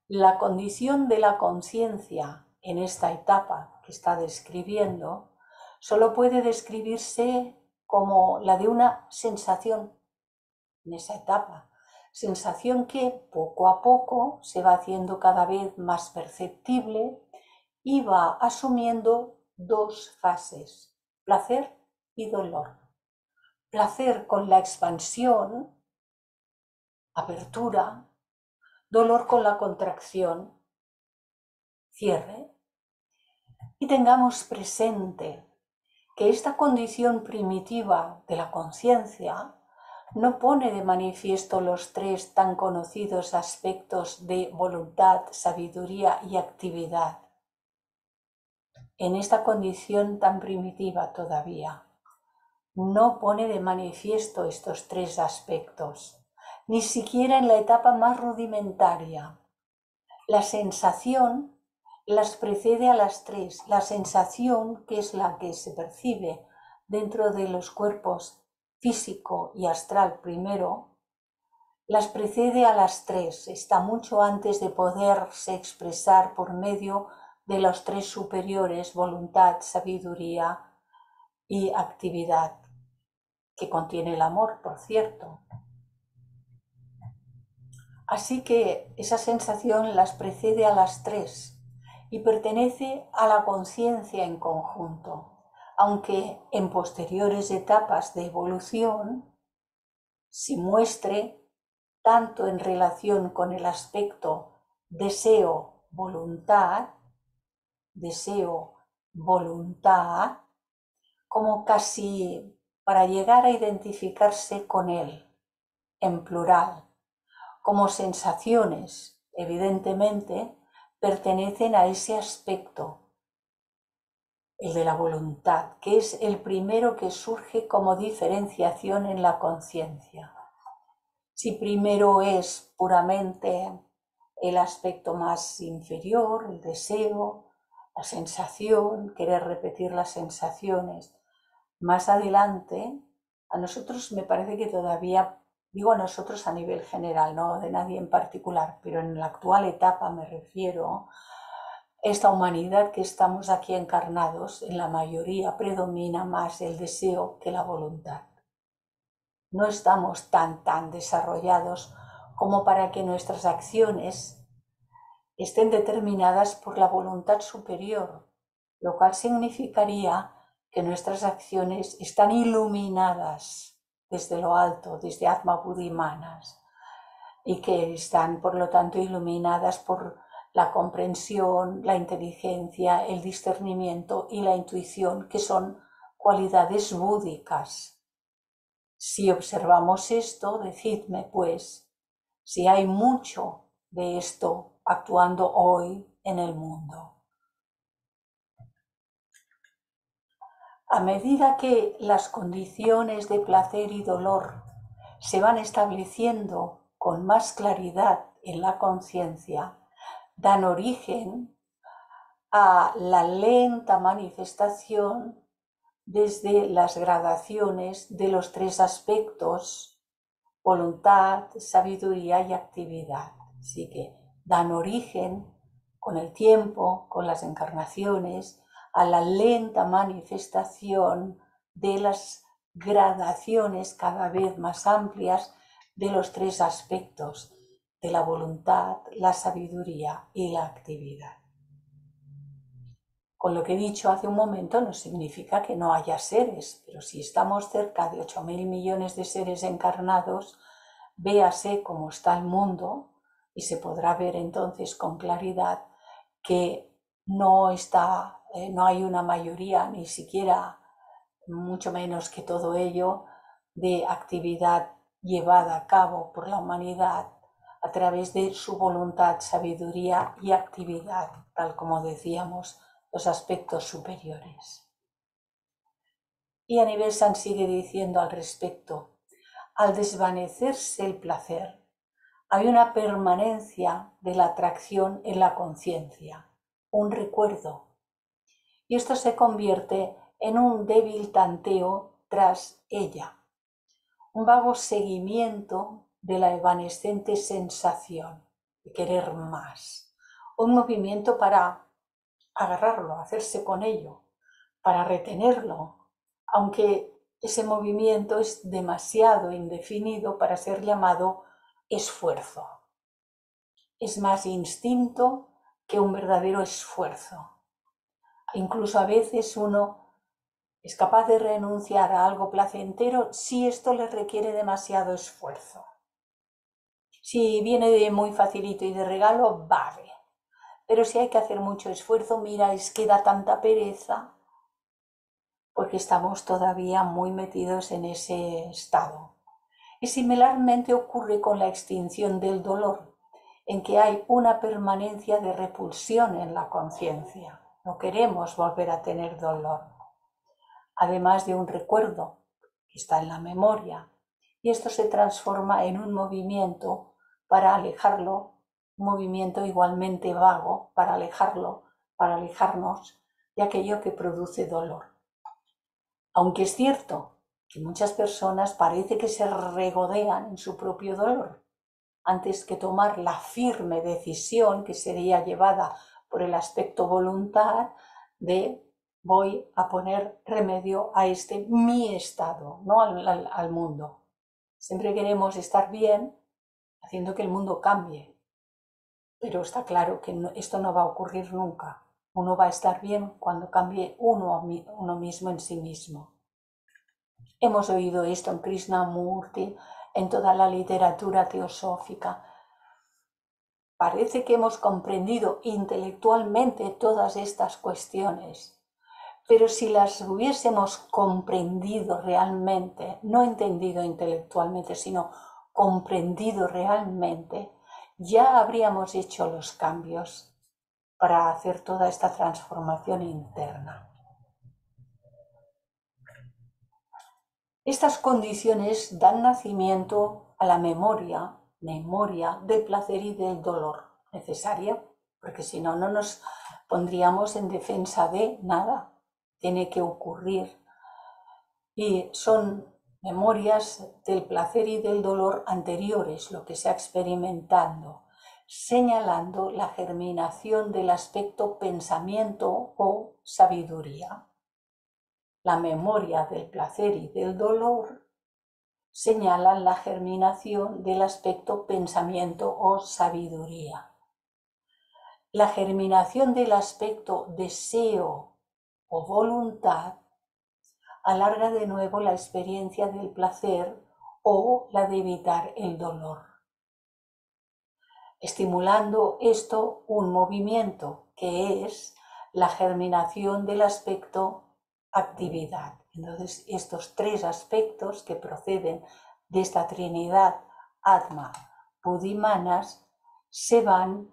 La condición de la conciencia en esta etapa que está describiendo solo puede describirse como la de una sensación en esa etapa, sensación que poco a poco se va haciendo cada vez más perceptible y va asumiendo dos fases, placer y dolor. Placer con la expansión, apertura, dolor con la contracción, cierre. Y tengamos presente que esta condición primitiva de la conciencia no pone de manifiesto los tres tan conocidos aspectos de voluntad, sabiduría y actividad. En esta condición tan primitiva todavía, no pone de manifiesto estos tres aspectos, ni siquiera en la etapa más rudimentaria. La sensación las precede a las tres. La sensación, que es la que se percibe dentro de los cuerpos físico y astral primero, las precede a las tres. Está mucho antes de poderse expresar por medio de los tres superiores, voluntad, sabiduría y actividad, que contiene el amor, por cierto. Así que esa sensación las precede a las tres y pertenece a la conciencia en conjunto, aunque en posteriores etapas de evolución se muestre tanto en relación con el aspecto deseo-voluntad, como casi para llegar a identificarse con él, en plural, como sensaciones, evidentemente, pertenecen a ese aspecto, el de la voluntad, que es el primero que surge como diferenciación en la conciencia. Si primero es puramente el aspecto más inferior, el deseo, la sensación, querer repetir las sensaciones, más adelante, a nosotros me parece que todavía, digo a nosotros a nivel general, no de nadie en particular, pero en la actual etapa me refiero, esta humanidad que estamos aquí encarnados, en la mayoría predomina más el deseo que la voluntad. No estamos tan desarrollados como para que nuestras acciones estén determinadas por la voluntad superior, lo cual significaría que nuestras acciones están iluminadas desde lo alto, desde Atma Buddhimanas, y que están, por lo tanto, iluminadas por la comprensión, la inteligencia, el discernimiento y la intuición, que son cualidades búdicas. Si observamos esto, decidme, pues, si hay mucho de esto actuando hoy en el mundo. A medida que las condiciones de placer y dolor se van estableciendo con más claridad en la conciencia, dan origen a la lenta manifestación desde las gradaciones de los tres aspectos, voluntad, sabiduría y actividad. Así que dan origen con el tiempo, con las encarnaciones, a la lenta manifestación de las gradaciones cada vez más amplias de los tres aspectos de la voluntad, la sabiduría y la actividad. Con lo que he dicho hace un momento no significa que no haya seres, pero si estamos cerca de 8.000 millones de seres encarnados, véase cómo está el mundo y se podrá ver entonces con claridad que no hay una mayoría, ni siquiera, mucho menos que todo ello, de actividad llevada a cabo por la humanidad a través de su voluntad, sabiduría y actividad, tal como decíamos, los aspectos superiores. Y a nivel San sigue diciendo al respecto: al desvanecerse el placer, hay una permanencia de la atracción en la conciencia, un recuerdo, y esto se convierte en un débil tanteo tras ella, un vago seguimiento de la evanescente sensación de querer más, un movimiento para agarrarlo, hacerse con ello, para retenerlo, aunque ese movimiento es demasiado indefinido para ser llamado esfuerzo. Es más instinto que un verdadero esfuerzo. Incluso a veces uno es capaz de renunciar a algo placentero si esto le requiere demasiado esfuerzo. Si viene de muy facilito y de regalo, vale. Pero si hay que hacer mucho esfuerzo, mira, es que da tanta pereza, porque estamos todavía muy metidos en ese estado. Y similarmente ocurre con la extinción del dolor, en que hay una permanencia de repulsión en la conciencia. No queremos volver a tener dolor. Además de un recuerdo que está en la memoria, y esto se transforma en un movimiento para alejarlo, un movimiento igualmente vago para alejarlo, para alejarnos de aquello que produce dolor. Aunque es cierto que muchas personas parece que se regodean en su propio dolor, antes que tomar la firme decisión que sería llevada por el aspecto voluntad de voy a poner remedio a mi estado, no al mundo. Siempre queremos estar bien haciendo que el mundo cambie, pero está claro que esto no va a ocurrir nunca. Uno va a estar bien cuando cambie uno mismo en sí mismo. Hemos oído esto en Krishnamurti, en toda la literatura teosófica. Parece que hemos comprendido intelectualmente todas estas cuestiones, pero si las hubiésemos comprendido realmente, no entendido intelectualmente, sino comprendido realmente, ya habríamos hecho los cambios para hacer toda esta transformación interna. Estas condiciones dan nacimiento a la memoria del placer y del dolor necesaria, porque si no, no nos pondríamos en defensa de nada. Tiene que ocurrir. Y son memorias del placer y del dolor anteriores, lo que se ha experimentado, señalando la germinación del aspecto pensamiento o sabiduría. La memoria del placer y del dolor señalan la germinación del aspecto pensamiento o sabiduría. La germinación del aspecto deseo o voluntad alarga de nuevo la experiencia del placer o la de evitar el dolor, estimulando esto un movimiento que es la germinación del aspecto actividad. Entonces, estos tres aspectos que proceden de esta Trinidad, Atma, Buddhi, Manas, se van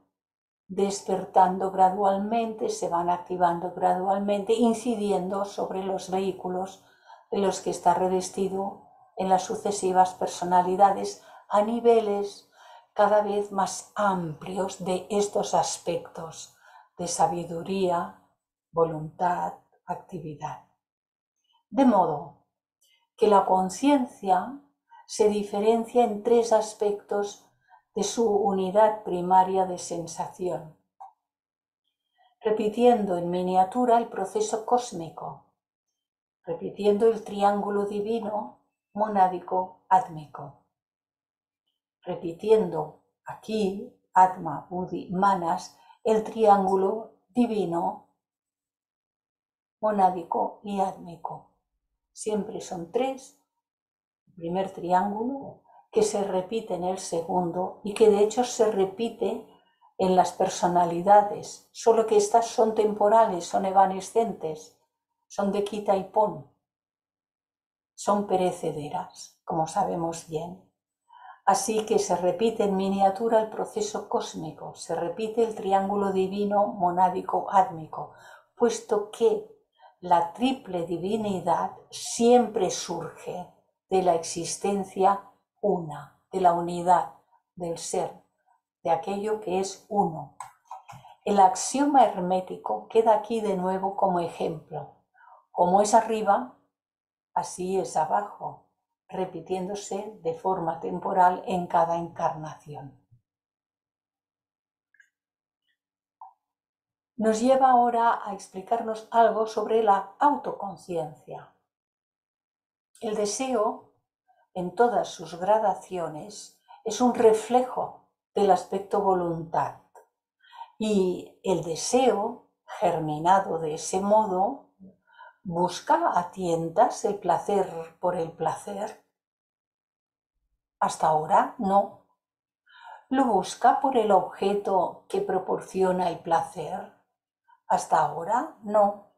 despertando gradualmente, se van activando gradualmente, incidiendo sobre los vehículos de los que está revestido en las sucesivas personalidades a niveles cada vez más amplios de estos aspectos de sabiduría, voluntad, actividad. De modo que la conciencia se diferencia en tres aspectos de su unidad primaria de sensación, repitiendo en miniatura el proceso cósmico, repitiendo el triángulo divino, monádico, átmico, repitiendo aquí, Atma, Buddhi, Manas, el triángulo divino, monádico y átmico. Siempre son tres, el primer triángulo, que se repite en el segundo y que de hecho se repite en las personalidades, solo que estas son temporales, son evanescentes, son de quita y pon, son perecederas, como sabemos bien. Así que se repite en miniatura el proceso cósmico, se repite el triángulo divino monádico átmico, puesto que la triple divinidad siempre surge de la existencia una, de la unidad del ser, de aquello que es uno. El axioma hermético queda aquí de nuevo como ejemplo. Como es arriba, así es abajo, repitiéndose de forma temporal en cada encarnación. Nos lleva ahora a explicarnos algo sobre la autoconciencia. El deseo, en todas sus gradaciones, es un reflejo del aspecto voluntad. Y el deseo, germinado de ese modo, busca a tientas el placer por el placer. Hasta ahora no. Lo busca por el objeto que proporciona el placer. Hasta ahora no.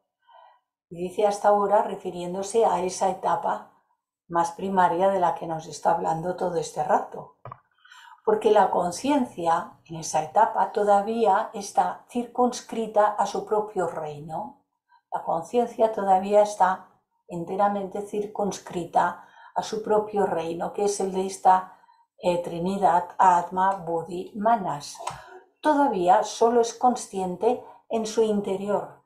Y dice hasta ahora refiriéndose a esa etapa más primaria de la que nos está hablando todo este rato. Porque la conciencia en esa etapa todavía está circunscrita a su propio reino. La conciencia todavía está enteramente circunscrita a su propio reino, que es el de esta Trinidad, Atma, Buddhi, Manas. Todavía solo es consciente en su interior.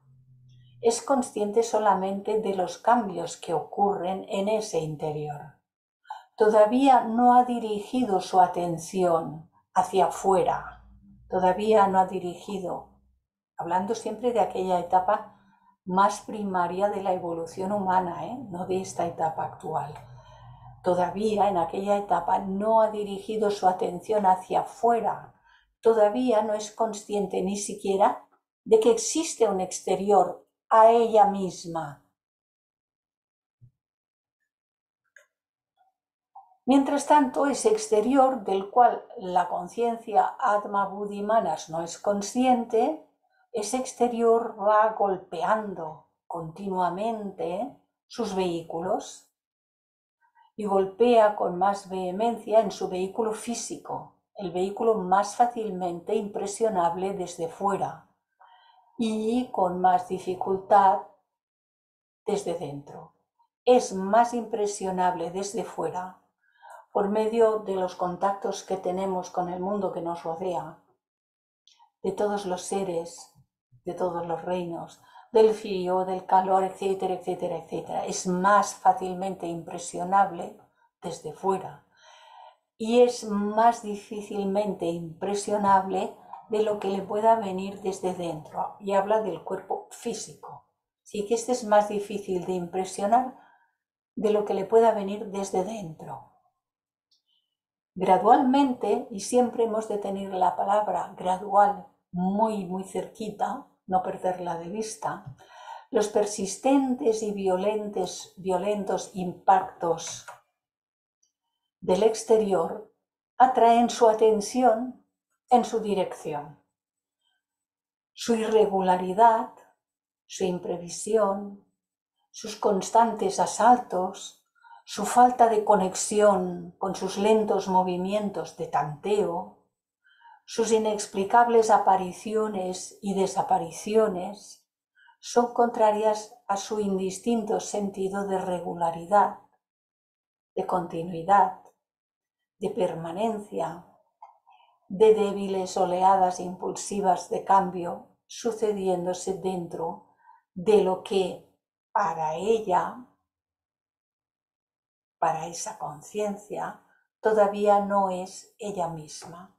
Es consciente solamente de los cambios que ocurren en ese interior. Todavía no ha dirigido su atención hacia afuera. Todavía no ha dirigido, hablando siempre de aquella etapa más primaria de la evolución humana, no de esta etapa actual. Todavía en aquella etapa no ha dirigido su atención hacia afuera. Todavía no es consciente ni siquiera de que existe un exterior a ella misma. Mientras tanto, ese exterior del cual la conciencia Atma Buddhi Manas no es consciente, ese exterior va golpeando continuamente sus vehículos y golpea con más vehemencia en su vehículo físico, el vehículo más fácilmente impresionable desde fuera y con más dificultad desde dentro. Es más impresionable desde fuera por medio de los contactos que tenemos con el mundo que nos rodea, de todos los seres, de todos los reinos, del frío, del calor, etcétera, etcétera, etcétera. Es más fácilmente impresionable desde fuera y es más difícilmente impresionable de lo que le pueda venir desde dentro. Y habla del cuerpo físico. Así que este es más difícil de impresionar de lo que le pueda venir desde dentro. Gradualmente, y siempre hemos de tener la palabra gradual muy, muy cerquita, no perderla de vista, los persistentes y violentos impactos del exterior atraen su atención en su dirección. Su irregularidad, su imprevisión, sus constantes asaltos, su falta de conexión con sus lentos movimientos de tanteo, sus inexplicables apariciones y desapariciones, son contrarias a su indistinto sentido de regularidad, de continuidad, de permanencia, de débiles oleadas impulsivas de cambio sucediéndose dentro de lo que para ella, para esa conciencia, todavía no es ella misma.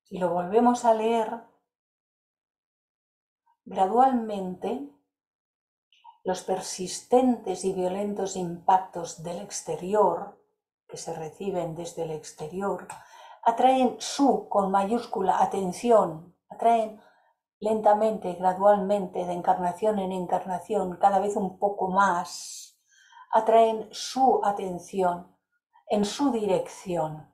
Si lo volvemos a leer, gradualmente los persistentes y violentos impactos del exterior, que se reciben desde el exterior, atraen su, con mayúscula, atención, atraen lentamente, gradualmente, de encarnación en encarnación, cada vez un poco más, atraen su atención en su dirección.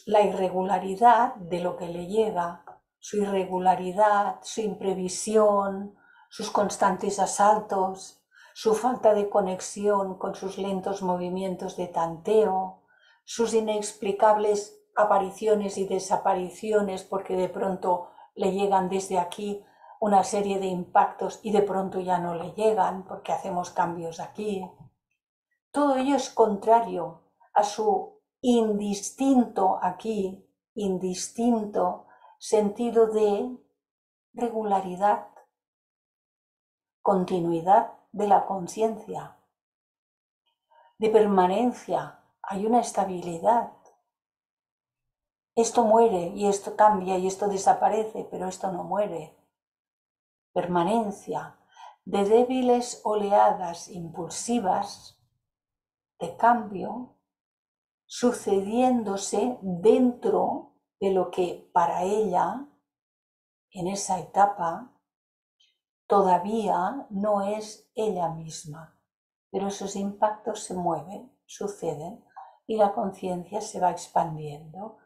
La irregularidad de lo que le llega, su irregularidad, su imprevisión, sus constantes asaltos, su falta de conexión con sus lentos movimientos de tanteo, sus inexplicables apariciones y desapariciones porque de pronto le llegan desde aquí una serie de impactos y de pronto ya no le llegan porque hacemos cambios aquí. Todo ello es contrario a su indistinto aquí, indistinto sentido de regularidad, continuidad de la conciencia, de permanencia. Hay una estabilidad. Esto muere y esto cambia y esto desaparece, pero esto no muere. Permanencia de débiles oleadas impulsivas de cambio sucediéndose dentro de lo que para ella, en esa etapa, todavía no es ella misma. Pero esos impactos se mueven, suceden, y la conciencia se va expandiendo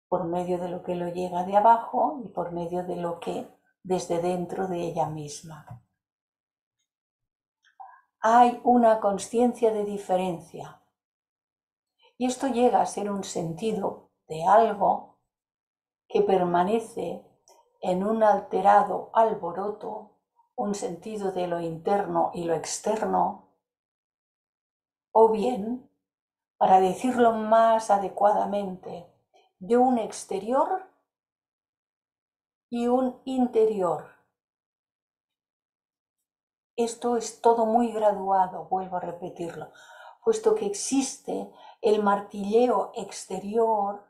por medio de lo que lo llega de abajo y por medio de lo que desde dentro de ella misma. Hay una conciencia de diferencia. Y esto llega a ser un sentido de algo que permanece en un alterado alboroto, un sentido de lo interno y lo externo, o bien, para decirlo más adecuadamente, de un exterior y un interior. Esto es todo muy graduado, vuelvo a repetirlo, puesto que existe el martilleo exterior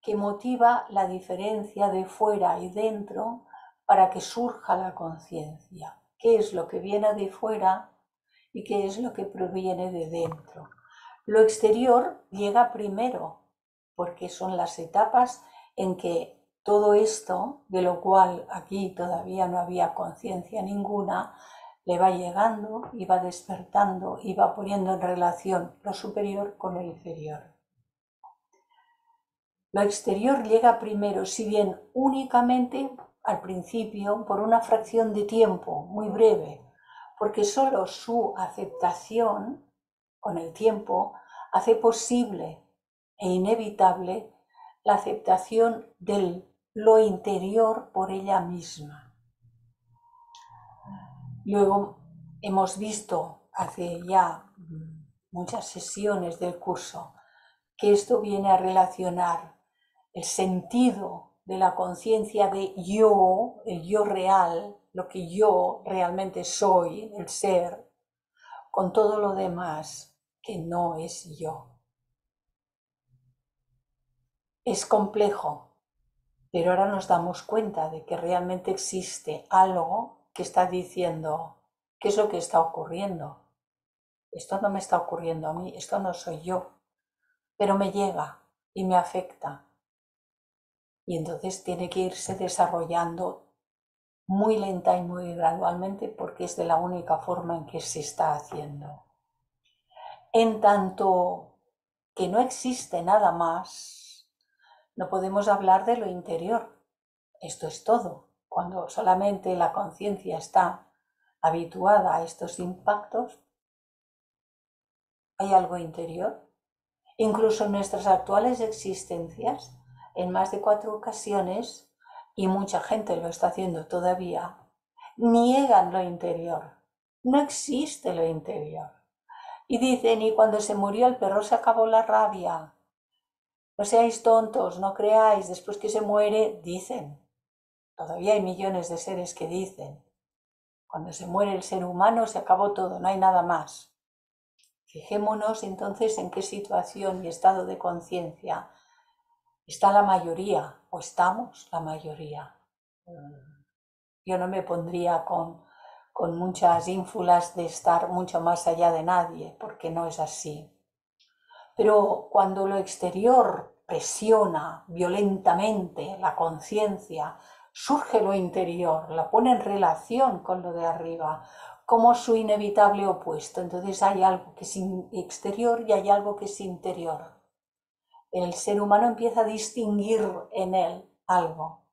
que motiva la diferencia de fuera y dentro para que surja la conciencia. ¿Qué es lo que viene de fuera y qué es lo que proviene de dentro? Lo exterior llega primero, porque son las etapas en que todo esto, de lo cual aquí todavía no había conciencia ninguna, le va llegando y va despertando y va poniendo en relación lo superior con lo inferior. Lo exterior llega primero, si bien únicamente al principio, por una fracción de tiempo muy breve, porque solo su aceptación con el tiempo hace posible e inevitable la aceptación de lo interior por ella misma. Luego hemos visto hace ya muchas sesiones del curso que esto viene a relacionar el sentido de la conciencia de yo, el yo real, lo que yo realmente soy, el ser, con todo lo demás que no es yo. Es complejo, pero ahora nos damos cuenta de que realmente existe algo que está diciendo qué es lo que está ocurriendo. Esto no me está ocurriendo a mí, esto no soy yo, pero me llega y me afecta. Y entonces tiene que irse desarrollando muy lenta y muy gradualmente porque es de la única forma en que se está haciendo. En tanto que no existe nada más, no podemos hablar de lo interior. Esto es todo. Cuando solamente la conciencia está habituada a estos impactos, hay algo interior. Incluso en nuestras actuales existencias, en más de 4 ocasiones, y mucha gente lo está haciendo todavía, niegan lo interior. No existe lo interior. Y dicen, y cuando se murió el perro se acabó la rabia. No seáis tontos, no creáis, después que se muere, dicen. Todavía hay millones de seres que dicen. Cuando se muere el ser humano se acabó todo, no hay nada más. Fijémonos entonces en qué situación y estado de conciencia está la mayoría, o estamos la mayoría. Yo no me pondría con muchas ínfulas de estar mucho más allá de nadie, porque no es así. Pero cuando lo exterior presiona violentamente la conciencia surge lo interior, la pone en relación con lo de arriba, como su inevitable opuesto. Entonces hay algo que es exterior y hay algo que es interior. El ser humano empieza a distinguir en él algo.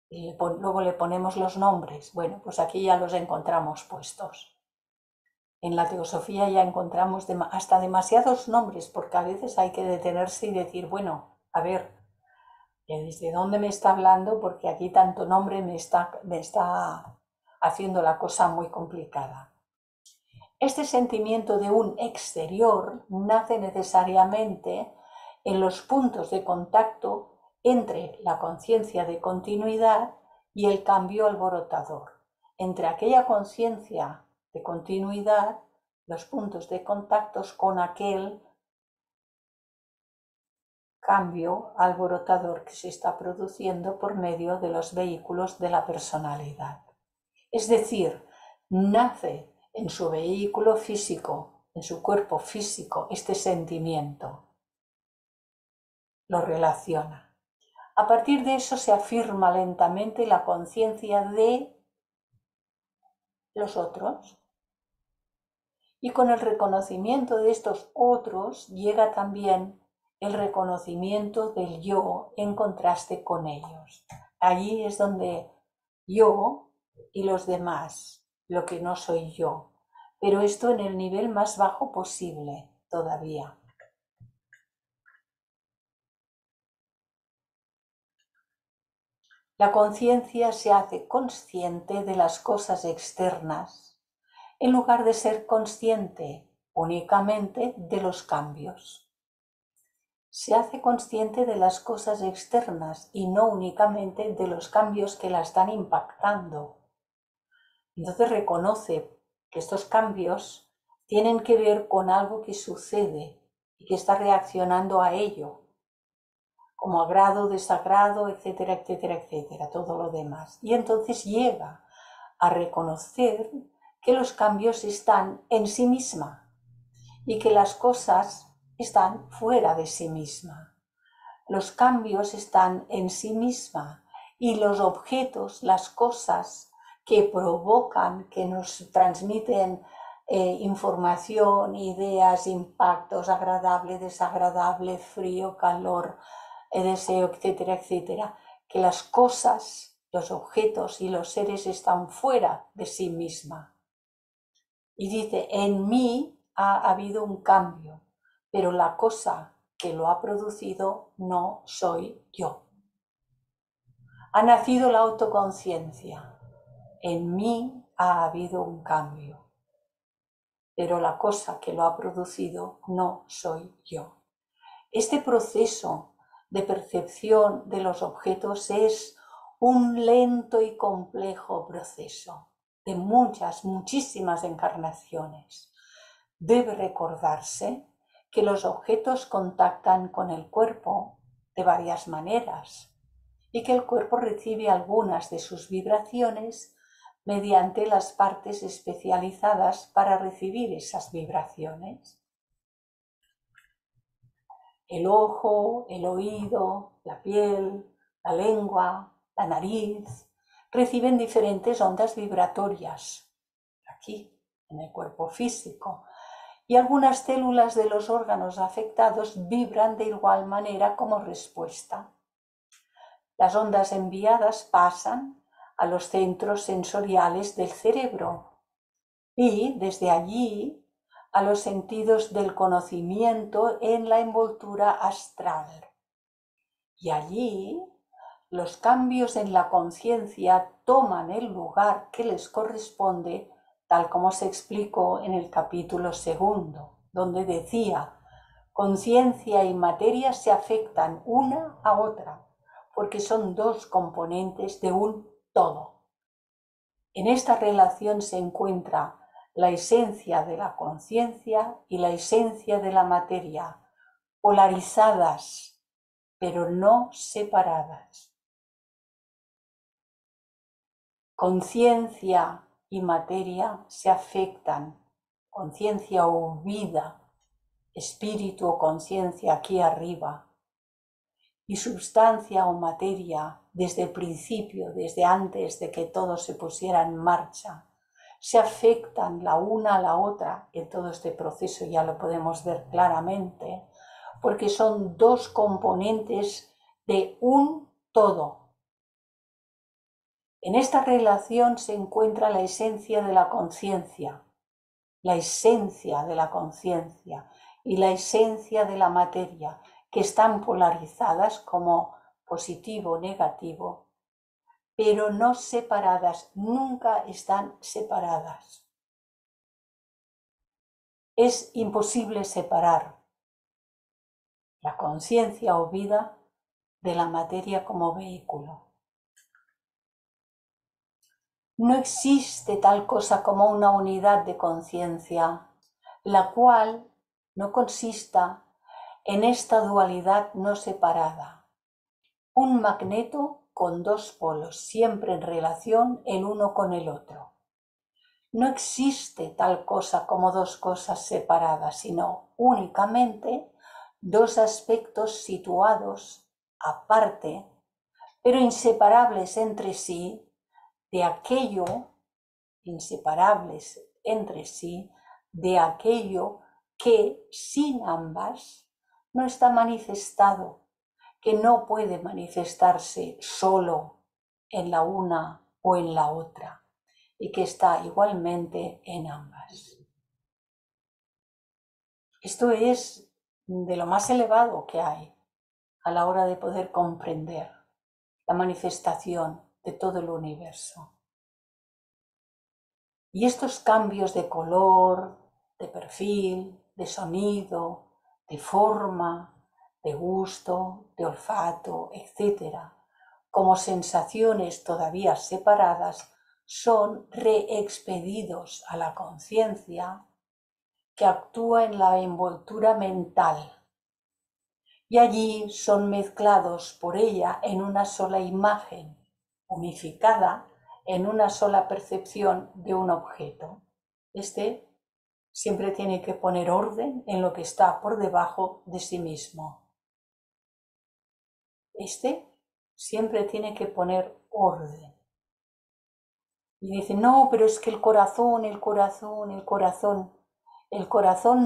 Y luego le ponemos los nombres. Bueno, pues aquí ya los encontramos puestos. En la teosofía ya encontramos hasta demasiados nombres, porque a veces hay que detenerse y decir, bueno, a ver, ¿desde dónde me está hablando? Porque aquí tanto nombre me está haciendo la cosa muy complicada. Este sentimiento de un exterior nace necesariamente en los puntos de contacto entre la conciencia de continuidad y el cambio alborotador. Entre aquella conciencia de continuidad, los puntos de contacto con aquel cambio alborotador que se está produciendo por medio de los vehículos de la personalidad. Es decir, nace en su vehículo físico, en su cuerpo físico, este sentimiento. Lo relaciona. A partir de eso se afirma lentamente la conciencia de los otros. Y con el reconocimiento de estos otros llega también el reconocimiento del yo en contraste con ellos. Allí es donde yo y los demás, lo que no soy yo, pero esto en el nivel más bajo posible todavía. La conciencia se hace consciente de las cosas externas en lugar de ser consciente únicamente de los cambios. Se hace consciente de las cosas externas y no únicamente de los cambios que la están impactando. Entonces reconoce que estos cambios tienen que ver con algo que sucede y que está reaccionando a ello, como agrado, desagrado, etcétera, etcétera, etcétera, todo lo demás. Y entonces llega a reconocer que los cambios están en sí misma y que las cosas están fuera de sí misma. Los cambios están en sí misma y los objetos, las cosas que provocan, que nos transmiten información, ideas, impactos, agradable, desagradable, frío, calor, deseo, etcétera, etcétera, que las cosas, los objetos y los seres están fuera de sí misma. Y dice, en mí ha habido un cambio, pero la cosa que lo ha producido no soy yo. Ha nacido la autoconciencia. En mí ha habido un cambio, pero la cosa que lo ha producido no soy yo. Este proceso de percepción de los objetos es un lento y complejo proceso de muchísimas encarnaciones. Debe recordarse que los objetos contactan con el cuerpo de varias maneras y que el cuerpo recibe algunas de sus vibraciones mediante las partes especializadas para recibir esas vibraciones. El ojo, el oído, la piel, la lengua, la nariz, reciben diferentes ondas vibratorias aquí, en el cuerpo físico. Y algunas células de los órganos afectados vibran de igual manera como respuesta. Las ondas enviadas pasan a los centros sensoriales del cerebro y desde allí a los sentidos del conocimiento en la envoltura astral. Y allí los cambios en la conciencia toman el lugar que les corresponde, tal como se explicó en el capítulo 2, donde decía, conciencia y materia se afectan una a otra, porque son dos componentes de un todo. En esta relación se encuentra la esencia de la conciencia y la esencia de la materia, polarizadas, pero no separadas. Conciencia y materia se afectan, conciencia o vida, espíritu o conciencia aquí arriba, y substancia o materia desde el principio, desde antes de que todo se pusiera en marcha, se afectan la una a la otra, en todo este proceso ya lo podemos ver claramente, porque son dos componentes de un todo. En esta relación se encuentra la esencia de la conciencia, la esencia de la conciencia y la esencia de la materia, que están polarizadas como positivo o negativo, pero no separadas, nunca están separadas. Es imposible separar la conciencia o vida de la materia como vehículo. No existe tal cosa como una unidad de conciencia, la cual no consista en esta dualidad no separada. Un magneto con dos polos, siempre en relación el uno con el otro. No existe tal cosa como dos cosas separadas, sino únicamente dos aspectos situados aparte, pero inseparables entre sí, de aquello, inseparables entre sí, de aquello que sin ambas no está manifestado, que no puede manifestarse solo en la una o en la otra, y que está igualmente en ambas. Esto es de lo más elevado que hay a la hora de poder comprender la manifestación de todo el universo. Y estos cambios de color, de perfil, de sonido, de forma, de gusto, de olfato, etc., como sensaciones todavía separadas, son reexpedidos a la conciencia que actúa en la envoltura mental, y allí son mezclados por ella en una sola imagen, unificada en una sola percepción de un objeto. Este siempre tiene que poner orden en lo que está por debajo de sí mismo. Este siempre tiene que poner orden. Y dice, no, pero es que el corazón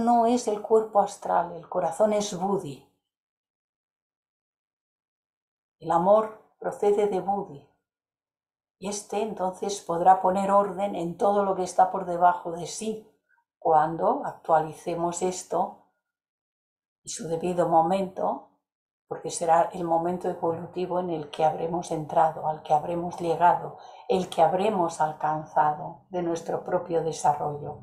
no es el cuerpo astral, el corazón es Buddhi. El amor procede de Buddhi. Y entonces podrá poner orden en todo lo que está por debajo de sí cuando actualicemos esto en su debido momento, porque será el momento evolutivo en el que habremos entrado, al que habremos llegado, el que habremos alcanzado de nuestro propio desarrollo.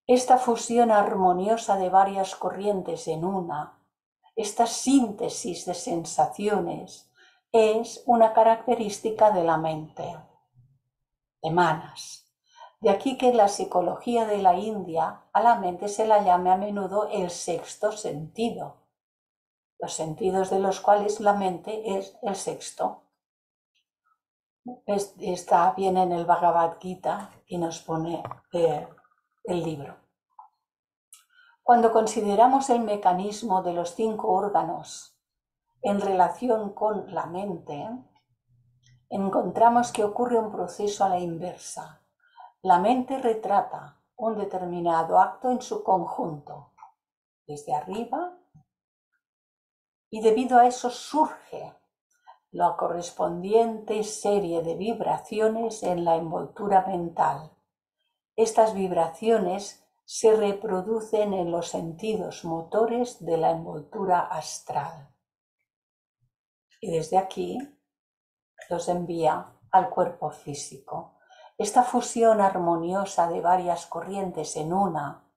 Esta fusión armoniosa de varias corrientes en una, esta síntesis de sensaciones, es una característica de la mente, de Manas. De aquí que en la psicología de la India a la mente se la llame a menudo el sexto sentido, los sentidos de los cuales la mente es el sexto. Está bien en el Bhagavad Gita y nos pone el libro. Cuando consideramos el mecanismo de los 5 órganos en relación con la mente, encontramos que ocurre un proceso a la inversa. La mente retrata un determinado acto en su conjunto, desde arriba, y debido a eso surge la correspondiente serie de vibraciones en la envoltura mental. Estas vibraciones se reproducen en los sentidos motores de la envoltura astral. Y desde aquí los envía al cuerpo físico. Esta fusión armoniosa de varias corrientes en una,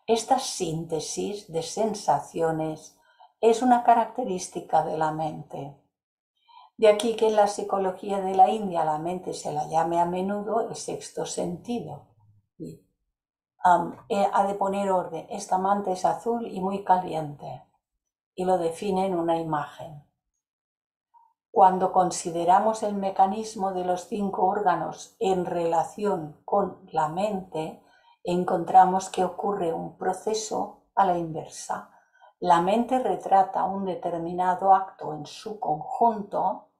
esta síntesis de sensaciones es una característica de la mente. De aquí que en la psicología de la India la mente se la llame a menudo el sexto sentido. Ha de poner orden. Esta manta es azul y muy caliente, y lo define en una imagen. Cuando consideramos el mecanismo de los 5 órganos en relación con la mente, encontramos que ocurre un proceso a la inversa. la mente retrata un determinado acto en su conjunto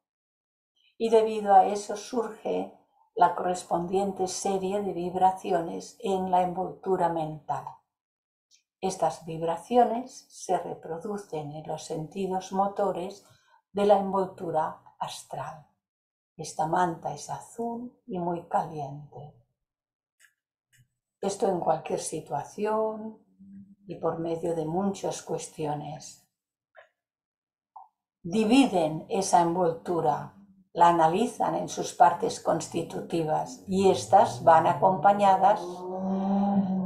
y debido a eso surge la correspondiente serie de vibraciones en la envoltura mental. Estas vibraciones se reproducen en los sentidos motores de la envoltura astral. Esta manta es azul y muy caliente. Esto en cualquier situación y por medio de muchas cuestiones. Dividen esa envoltura, la analizan en sus partes constitutivas y estas van acompañadas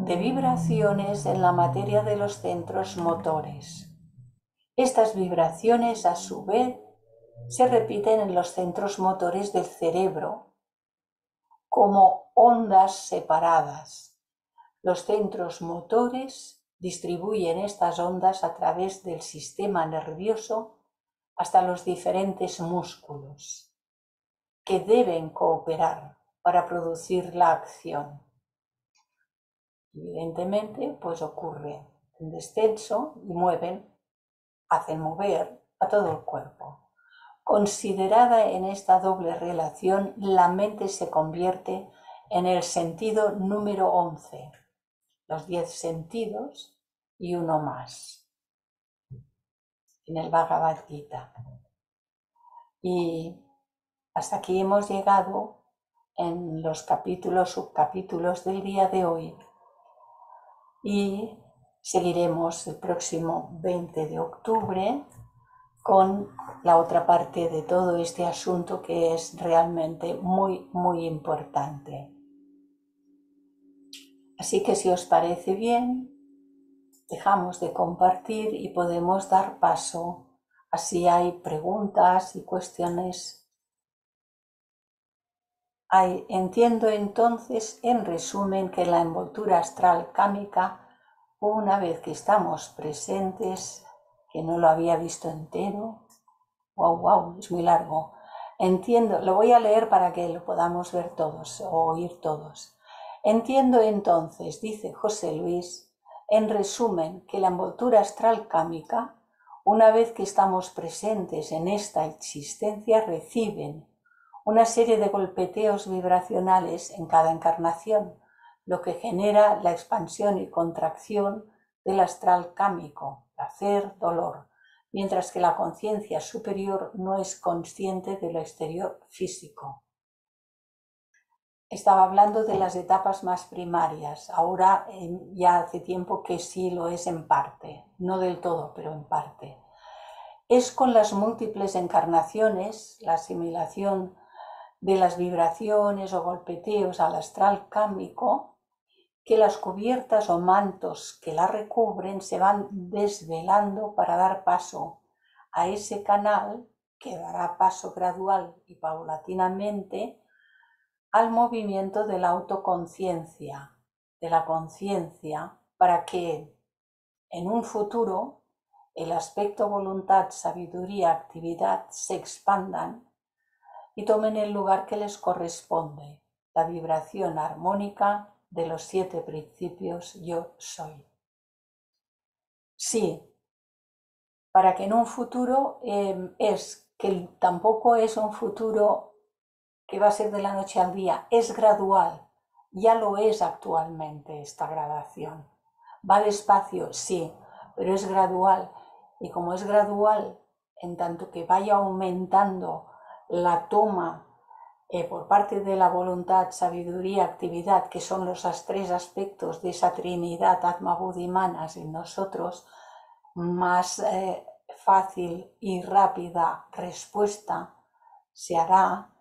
de vibraciones en la materia de los centros motores. Estas vibraciones, a su vez, se repiten en los centros motores del cerebro como ondas separadas. Los centros motores distribuyen estas ondas a través del sistema nervioso hasta los diferentes músculos, que deben cooperar para producir la acción. Evidentemente, pues ocurre un descenso y hacen mover a todo el cuerpo. Considerada en esta doble relación, la mente se convierte en el sentido número 11, los 10 sentidos y uno más, en el Bhagavad Gita. Y hasta aquí hemos llegado en los subcapítulos del día de hoy. Y seguiremos el próximo 20 de octubre con la otra parte de todo este asunto que es realmente muy, muy importante. Así que si os parece bien, dejamos de compartir y podemos dar paso a si hay preguntas y cuestiones. Entiendo entonces, en resumen, que la envoltura astral kámica, una vez que estamos presentes, que no lo había visto entero, wow, es muy largo. Entiendo, lo voy a leer para que lo podamos ver todos o oír todos. Entiendo entonces, dice José Luis, en resumen, que la envoltura astral kámica, una vez que estamos presentes en esta existencia, reciben una serie de golpeteos vibracionales en cada encarnación, lo que genera la expansión y contracción del astral kámico, placer, dolor, mientras que la conciencia superior no es consciente de lo exterior físico. Estaba hablando de las etapas más primarias, ahora ya hace tiempo que sí lo es en parte, no del todo, pero en parte. Es con las múltiples encarnaciones, la asimilación de las vibraciones o golpeteos al astral kámico, que las cubiertas o mantos que la recubren se van desvelando para dar paso a ese canal que dará paso gradual y paulatinamente al movimiento de la autoconciencia, de la conciencia, para que en un futuro el aspecto voluntad, sabiduría, actividad se expandan y tomen el lugar que les corresponde, la vibración armónica de los 7 principios yo soy. Sí, para que en un futuro que tampoco es un futuro que va a ser de la noche al día, es gradual, ya lo es actualmente esta gradación. Va despacio, sí, pero es gradual, y como es gradual, en tanto que vaya aumentando la toma por parte de la voluntad, sabiduría, actividad, que son los 3 aspectos de esa Trinidad, Atma, Buddhi, Manas en nosotros, más fácil y rápida respuesta se hará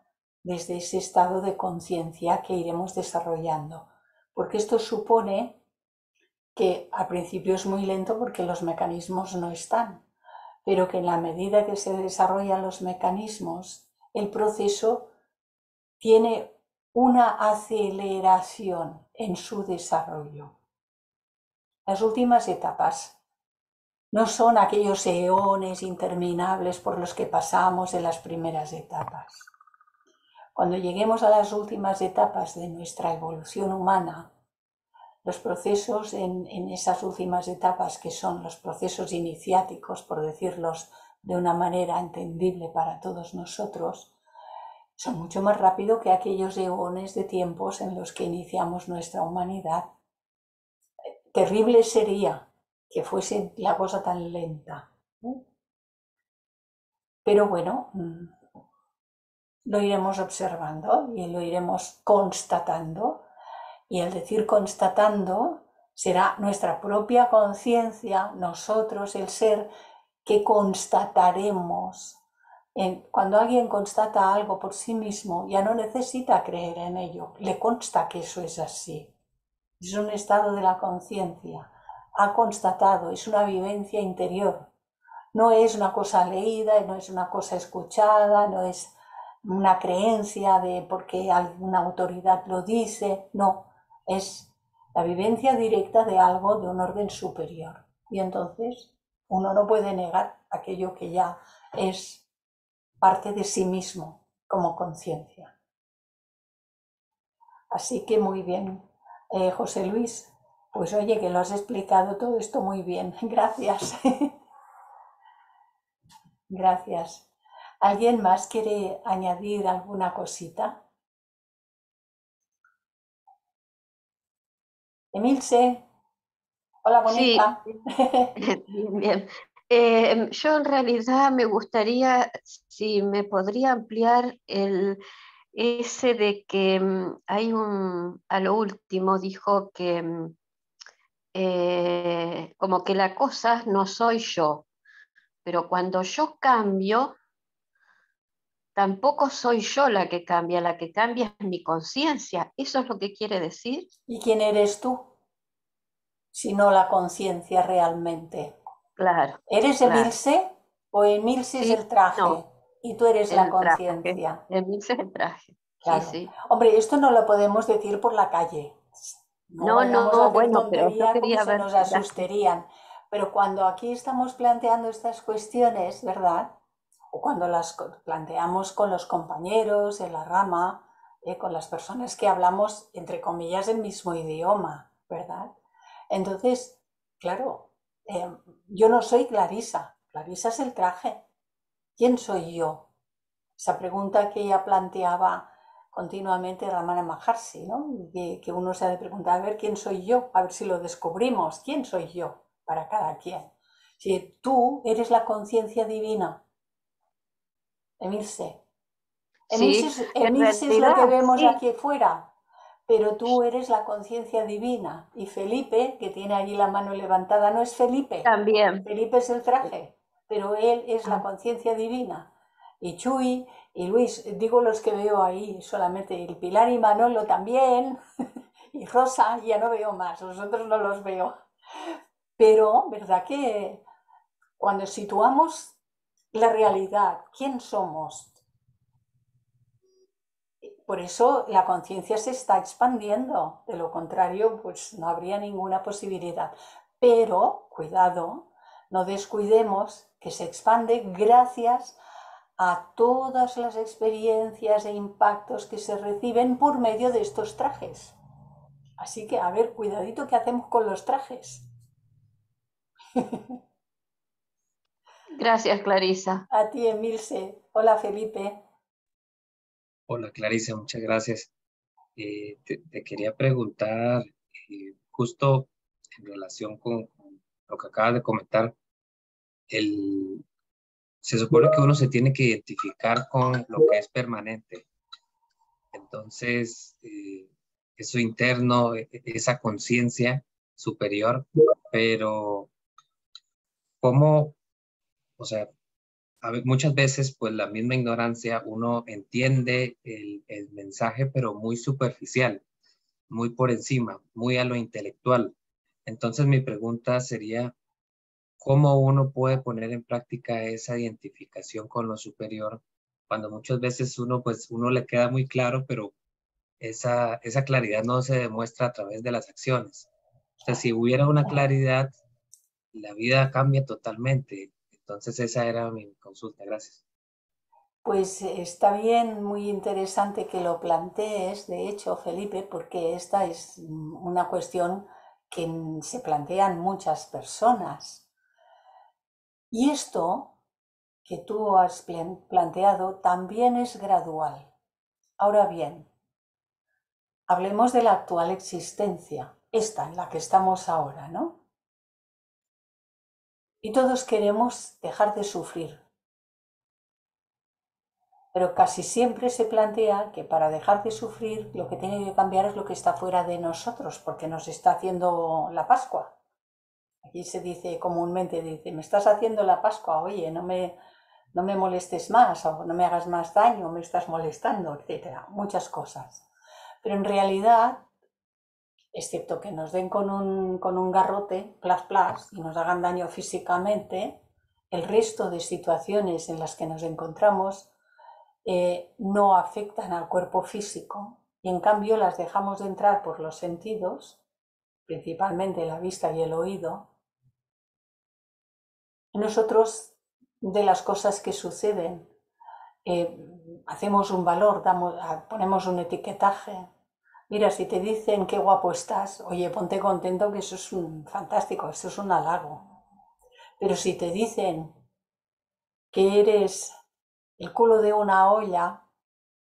desde ese estado de conciencia que iremos desarrollando. Porque esto supone que al principio es muy lento porque los mecanismos no están, pero que en la medida que se desarrollan los mecanismos, el proceso tiene una aceleración en su desarrollo. Las últimas etapas no son aquellos eones interminables por los que pasamos en las primeras etapas. Cuando lleguemos a las últimas etapas de nuestra evolución humana, los procesos en esas últimas etapas, que son los procesos iniciáticos, por decirlos de una manera entendible para todos nosotros, son mucho más rápido que aquellos eones de tiempos en los que iniciamos nuestra humanidad. Terrible sería que fuese la cosa tan lenta, ¿eh? Pero bueno, lo iremos observando y lo iremos constatando. Y al decir constatando, será nuestra propia conciencia, nosotros, el ser, que constataremos. Cuando alguien constata algo por sí mismo, ya no necesita creer en ello, le consta que eso es así. Es un estado de la conciencia. Ha constatado, es una vivencia interior. No es una cosa leída, no es una cosa escuchada, no es una creencia de porque alguna autoridad lo dice, no, es la vivencia directa de algo de un orden superior. Y entonces uno no puede negar aquello que ya es parte de sí mismo como conciencia. Así que muy bien, José Luis, pues oye, que lo has explicado todo esto muy bien. Gracias. Gracias. ¿Alguien más quiere añadir alguna cosita? Emilce, hola Sí, bonita. bien, bien. Yo en realidad me gustaría, si me podría ampliar ese de que a lo último dijo que como que la cosa no soy yo, pero cuando yo cambio, tampoco soy yo la que cambia es mi conciencia. ¿Eso es lo que quiere decir? ¿Y quién eres tú? Si no la conciencia realmente. Claro, ¿Eres claro. Emilce o Emilce es Sí, el traje no, y tú eres la el traje. conciencia? El mix es el traje. Sí, Claro. sí. Hombre, esto no lo podemos decir por la calle. No No, vayamos a no, hacer bueno, pero yo tontería porque quería se ver nos si la... asustarían. Pero cuando aquí estamos planteando estas cuestiones, ¿verdad? O cuando las planteamos con los compañeros en la rama, con las personas que hablamos, entre comillas, el mismo idioma, ¿verdad? Entonces, claro, eh, yo no soy Clarisa. Clarisa es el traje. ¿Quién soy yo? Esa pregunta que ella planteaba continuamente Ramana Maharshi, ¿no? Que uno se ha de preguntar, a ver quién soy yo, a ver si lo descubrimos, quién soy yo para cada quien. Si tú eres la conciencia divina, Emilce. Sí, en Emilce es lo realidad que vemos sí, aquí fuera, pero tú eres la conciencia divina. Y Felipe, que tiene allí la mano levantada, no es Felipe. también. Felipe es el traje, pero él es la Ah, conciencia divina. Y Chuy y Luis, digo los que veo ahí solamente, y Pilar y Manolo también, y Rosa, ya no veo más, los otros no los veo. Pero, ¿verdad que cuando situamos la realidad, quién somos? Por eso la conciencia se está expandiendo, de lo contrario, pues no habría ninguna posibilidad. Pero, cuidado, no descuidemos que se expande gracias a todas las experiencias e impactos que se reciben por medio de estos trajes. Así que, a ver, cuidadito que hacemos con los trajes. gracias, Clarisa. A ti, Emilce. Hola, Felipe. Hola Clarice, muchas gracias. Te quería preguntar, justo en relación con lo que acabas de comentar, el, se supone que uno se tiene que identificar con lo que es permanente. Entonces, eso interno, esa conciencia superior, pero ¿cómo? O sea, muchas veces, pues la misma ignorancia, uno entiende el mensaje, pero muy superficial, muy por encima, muy a lo intelectual. Entonces mi pregunta sería, ¿cómo uno puede poner en práctica esa identificación con lo superior cuando muchas veces uno le queda muy claro, pero esa claridad no se demuestra a través de las acciones? O sea, si hubiera una claridad, la vida cambia totalmente. Entonces esa era mi consulta. Gracias. Pues está bien, muy interesante que lo plantees, de hecho, Felipe, porque esta es una cuestión que se plantean muchas personas. Y esto que tú has planteado también es gradual. Ahora bien, hablemos de la actual existencia, esta en la que estamos ahora, ¿no? Y todos queremos dejar de sufrir. Pero casi siempre se plantea que para dejar de sufrir lo que tiene que cambiar es lo que está fuera de nosotros, porque nos está haciendo la Pascua. Aquí se dice comúnmente, dice, me estás haciendo la Pascua, oye, no me molestes más, o no me hagas más daño, me estás molestando, etcétera, muchas cosas. Pero en realidad, excepto que nos den con un garrote, plas plas, y nos hagan daño físicamente, el resto de situaciones en las que nos encontramos no afectan al cuerpo físico y en cambio las dejamos de entrar por los sentidos, principalmente la vista y el oído. Nosotros, de las cosas que suceden, hacemos un valor, ponemos un etiquetaje. Mira, si te dicen qué guapo estás, oye, ponte contento, que eso es fantástico, eso es un halago. Pero si te dicen que eres el culo de una olla,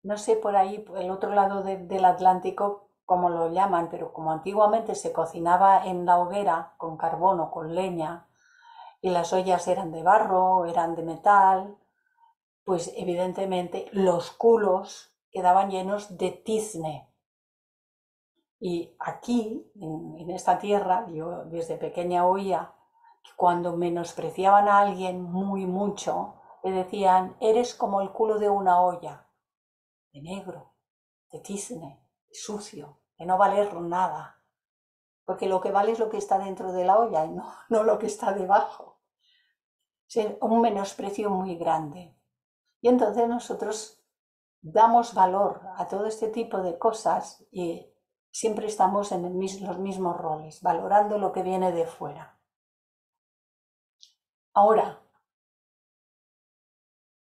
no sé por ahí, el otro lado del Atlántico, cómo lo llaman, pero como antiguamente se cocinaba en la hoguera con carbón o con leña, y las ollas eran de barro, eran de metal, pues evidentemente los culos quedaban llenos de tizne. Y aquí, en esta tierra, yo desde pequeña oía que cuando menospreciaban a alguien muy mucho, le decían, eres como el culo de una olla, de negro, de tizne, de sucio, de no valer nada. Porque lo que vale es lo que está dentro de la olla y no lo que está debajo. Es un menosprecio muy grande. Y entonces nosotros damos valor a todo este tipo de cosas y siempre estamos en los mismos roles, valorando lo que viene de fuera. Ahora,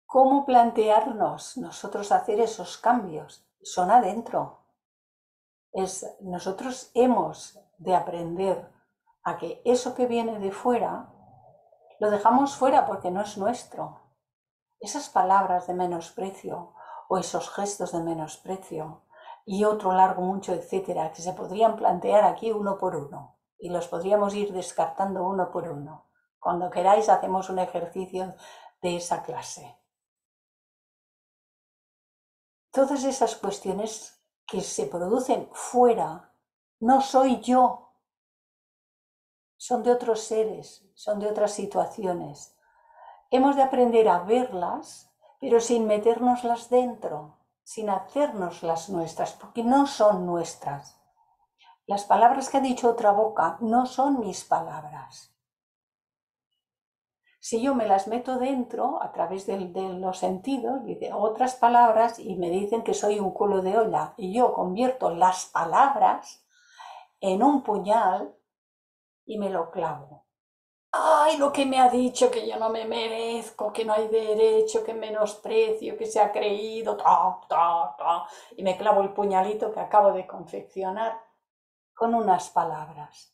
¿cómo plantearnos nosotros hacer esos cambios? Son adentro. Nosotros hemos de aprender a que eso que viene de fuera lo dejamos fuera porque no es nuestro. Esas palabras de menosprecio o esos gestos de menosprecio y otro largo mucho, etcétera, que se podrían plantear aquí uno por uno y los podríamos ir descartando uno por uno. Cuando queráis hacemos un ejercicio de esa clase. Todas esas cuestiones que se producen fuera, no soy yo, son de otros seres, son de otras situaciones. Hemos de aprender a verlas, pero sin metérnoslas dentro, sin hacérnoslas nuestras, porque no son nuestras. Las palabras que ha dicho otra boca no son mis palabras. Si yo me las meto dentro, a través de los sentidos, de otras palabras, y me dicen que soy un culo de olla, y yo convierto las palabras en un puñal y me lo clavo. ¡Ay, lo que me ha dicho, que yo no me merezco, que no hay derecho, que menosprecio, que se ha creído, y me clavo el puñalito que acabo de confeccionar con unas palabras?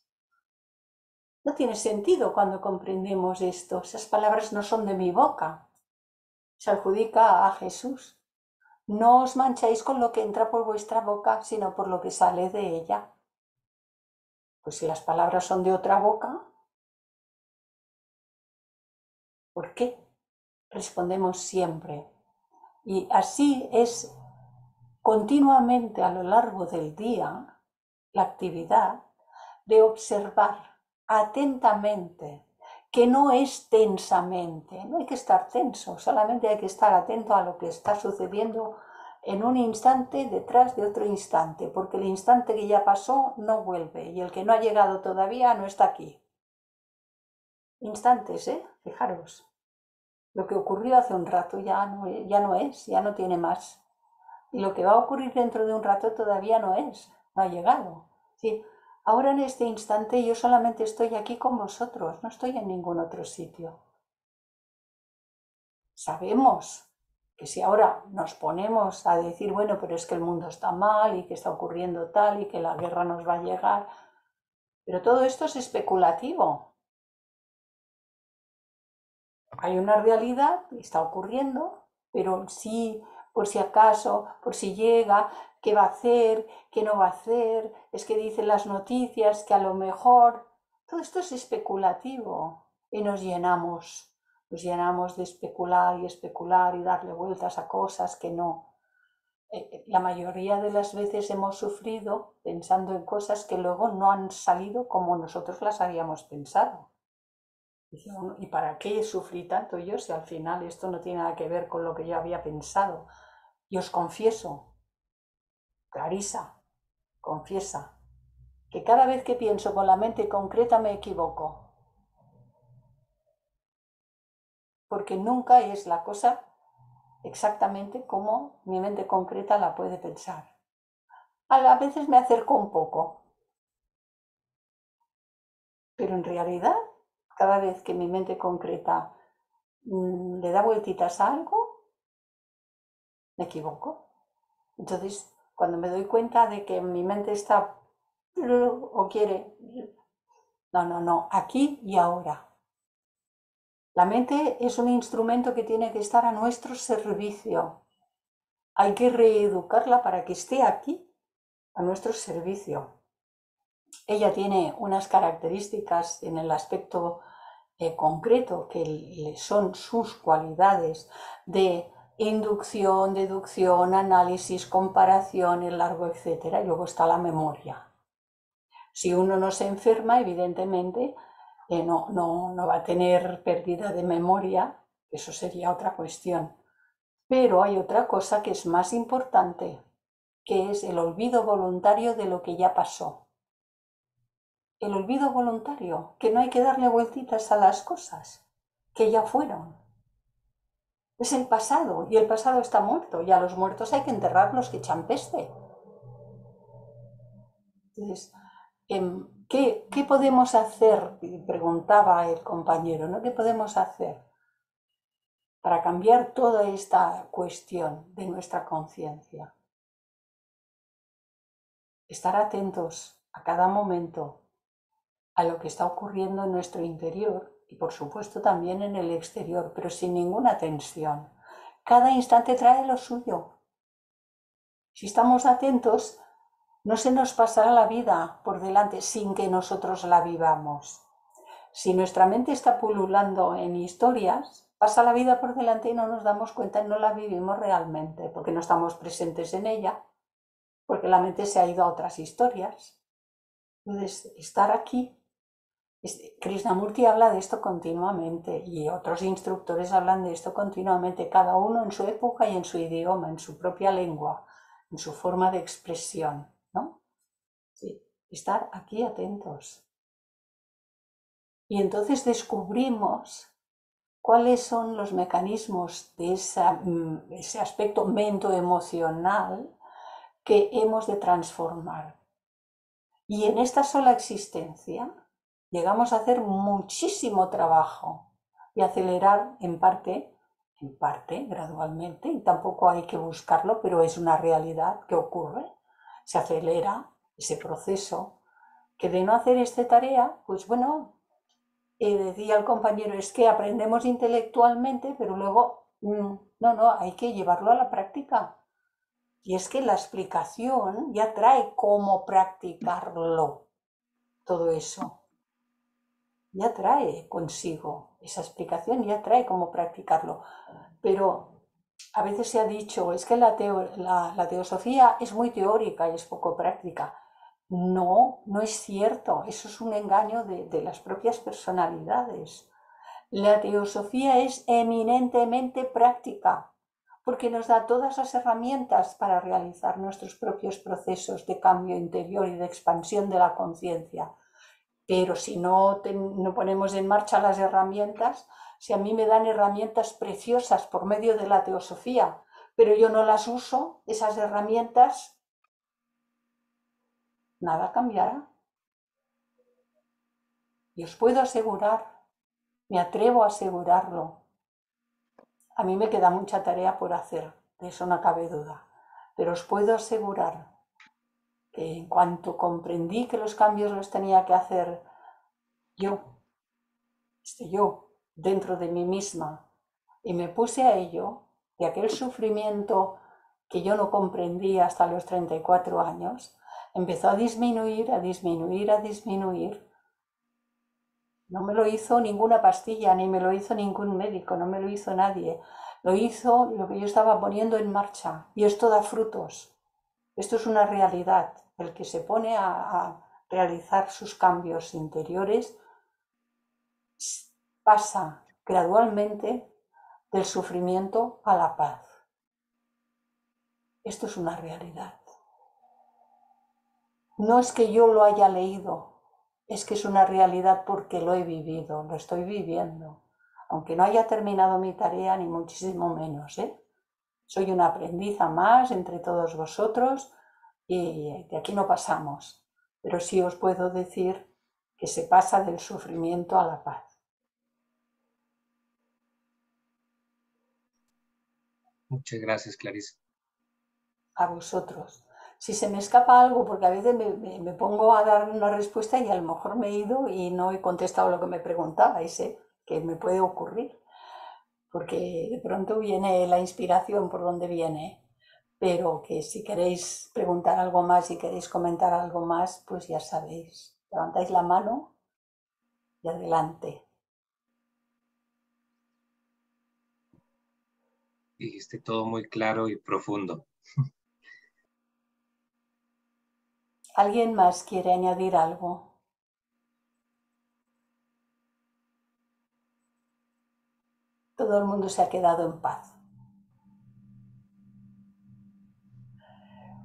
No tiene sentido cuando comprendemos esto. Esas palabras no son de mi boca. Se adjudica a Jesús. No os mancháis con lo que entra por vuestra boca, sino por lo que sale de ella. Pues si las palabras son de otra boca, ¿por qué? Respondemos siempre. Y así es continuamente a lo largo del día la actividad de observar atentamente, que no es tensamente, no hay que estar tenso, solamente hay que estar atento a lo que está sucediendo en un instante detrás de otro instante, porque el instante que ya pasó no vuelve y el que no ha llegado todavía no está aquí. Instantes, fijaros. Lo que ocurrió hace un rato ya no tiene más. Y lo que va a ocurrir dentro de un rato todavía no ha llegado. ¿Sí? Ahora en este instante yo solamente estoy aquí con vosotros, no estoy en ningún otro sitio. Sabemos que si ahora nos ponemos a decir, bueno, pero es que el mundo está mal y que está ocurriendo tal y que la guerra nos va a llegar, Pero todo esto es especulativo. Hay una realidad que está ocurriendo, pero sí, por si acaso, por si llega, qué va a hacer, qué no va a hacer, es que dicen las noticias que a lo mejor... Todo esto es especulativo y nos llenamos de especular y darle vueltas a cosas que no. La mayoría de las veces hemos sufrido pensando en cosas que luego no han salido como nosotros las habíamos pensado. ¿Y para qué sufrí tanto yo si al final esto no tiene nada que ver con lo que yo había pensado? Y os confieso, Clarisa, confiesa, que cada vez que pienso con la mente concreta me equivoco. Porque nunca es la cosa exactamente como mi mente concreta la puede pensar. A veces me acerco un poco, pero en realidad, cada vez que mi mente concreta le da vueltitas a algo, me equivoco. Entonces, cuando me doy cuenta de que mi mente está o quiere, no, aquí y ahora. La mente es un instrumento que tiene que estar a nuestro servicio. Hay que reeducarla para que esté aquí, a nuestro servicio. Ella tiene unas características en el aspecto concreto que son sus cualidades de inducción, deducción, análisis, comparación, el largo, etcétera. Y luego está la memoria. Si uno no se enferma, evidentemente no va a tener pérdida de memoria, eso sería otra cuestión. Pero hay otra cosa que es más importante, que es el olvido voluntario de lo que ya pasó. El olvido voluntario, que no hay que darle vueltitas a las cosas, que ya fueron. Es el pasado, y el pasado está muerto, y a los muertos hay que enterrarlos, que echan peste. Entonces, ¿qué podemos hacer? Preguntaba el compañero, ¿no? ¿Qué podemos hacer para cambiar toda esta cuestión de nuestra conciencia? Estar atentos a cada momento a lo que está ocurriendo en nuestro interior y por supuesto también en el exterior, pero sin ninguna tensión. Cada instante trae lo suyo. Si estamos atentos, no se nos pasará la vida por delante sin que nosotros la vivamos. Si nuestra mente está pululando en historias, pasa la vida por delante y no nos damos cuenta y no la vivimos realmente, porque no estamos presentes en ella, porque la mente se ha ido a otras historias. Entonces, estar aquí, Krishnamurti habla de esto continuamente y otros instructores hablan de esto continuamente, cada uno en su época y en su idioma, en su propia lengua, en su forma de expresión, ¿no? Sí, estar aquí atentos. Y entonces descubrimos cuáles son los mecanismos de ese aspecto mento-emocional que hemos de transformar. Y en esta sola existencia llegamos a hacer muchísimo trabajo y acelerar en parte, gradualmente, y tampoco hay que buscarlo, pero es una realidad que ocurre. Se acelera ese proceso, que de no hacer esta tarea, pues bueno, decía el compañero, es que aprendemos intelectualmente, pero luego, no, hay que llevarlo a la práctica. Y es que la explicación ya trae cómo practicarlo, todo eso. Ya trae consigo, esa explicación ya trae cómo practicarlo. Pero a veces se ha dicho, es que la teosofía es muy teórica y es poco práctica. No es cierto, eso es un engaño de las propias personalidades. La teosofía es eminentemente práctica, porque nos da todas las herramientas para realizar nuestros propios procesos de cambio interior y de expansión de la conciencia. Pero si no ponemos en marcha las herramientas, si a mí me dan herramientas preciosas por medio de la teosofía, pero yo no las uso, esas herramientas, nada cambiará. Y os puedo asegurar, me atrevo a asegurarlo, a mí me queda mucha tarea por hacer, de eso no cabe duda, pero os puedo asegurar que en cuanto comprendí que los cambios los tenía que hacer yo, dentro de mí misma, y me puse a ello, de aquel sufrimiento que yo no comprendía hasta los 34 años, empezó a disminuir, a disminuir, a disminuir. No me lo hizo ninguna pastilla, ni me lo hizo ningún médico, no me lo hizo nadie. Lo hizo lo que yo estaba poniendo en marcha, y esto da frutos. Esto es una realidad. El que se pone a realizar sus cambios interiores pasa gradualmente del sufrimiento a la paz. Esto es una realidad. No es que yo lo haya leído, es que es una realidad porque lo he vivido, lo estoy viviendo. Aunque no haya terminado mi tarea, ni muchísimo menos, ¿eh? Soy una aprendiza más entre todos vosotros y de aquí no pasamos. Pero sí os puedo decir que se pasa del sufrimiento a la paz. Muchas gracias, Clarisa. A vosotros. Si se me escapa algo, porque a veces me pongo a dar una respuesta y a lo mejor me he ido y no he contestado lo que me preguntabais, ¿eh? Que me puede ocurrir, porque de pronto viene la inspiración por donde viene, pero que si queréis preguntar algo más, si queréis comentar algo más, pues ya sabéis, levantáis la mano y adelante. Dijiste todo muy claro y profundo. ¿Alguien más quiere añadir algo? Todo el mundo se ha quedado en paz.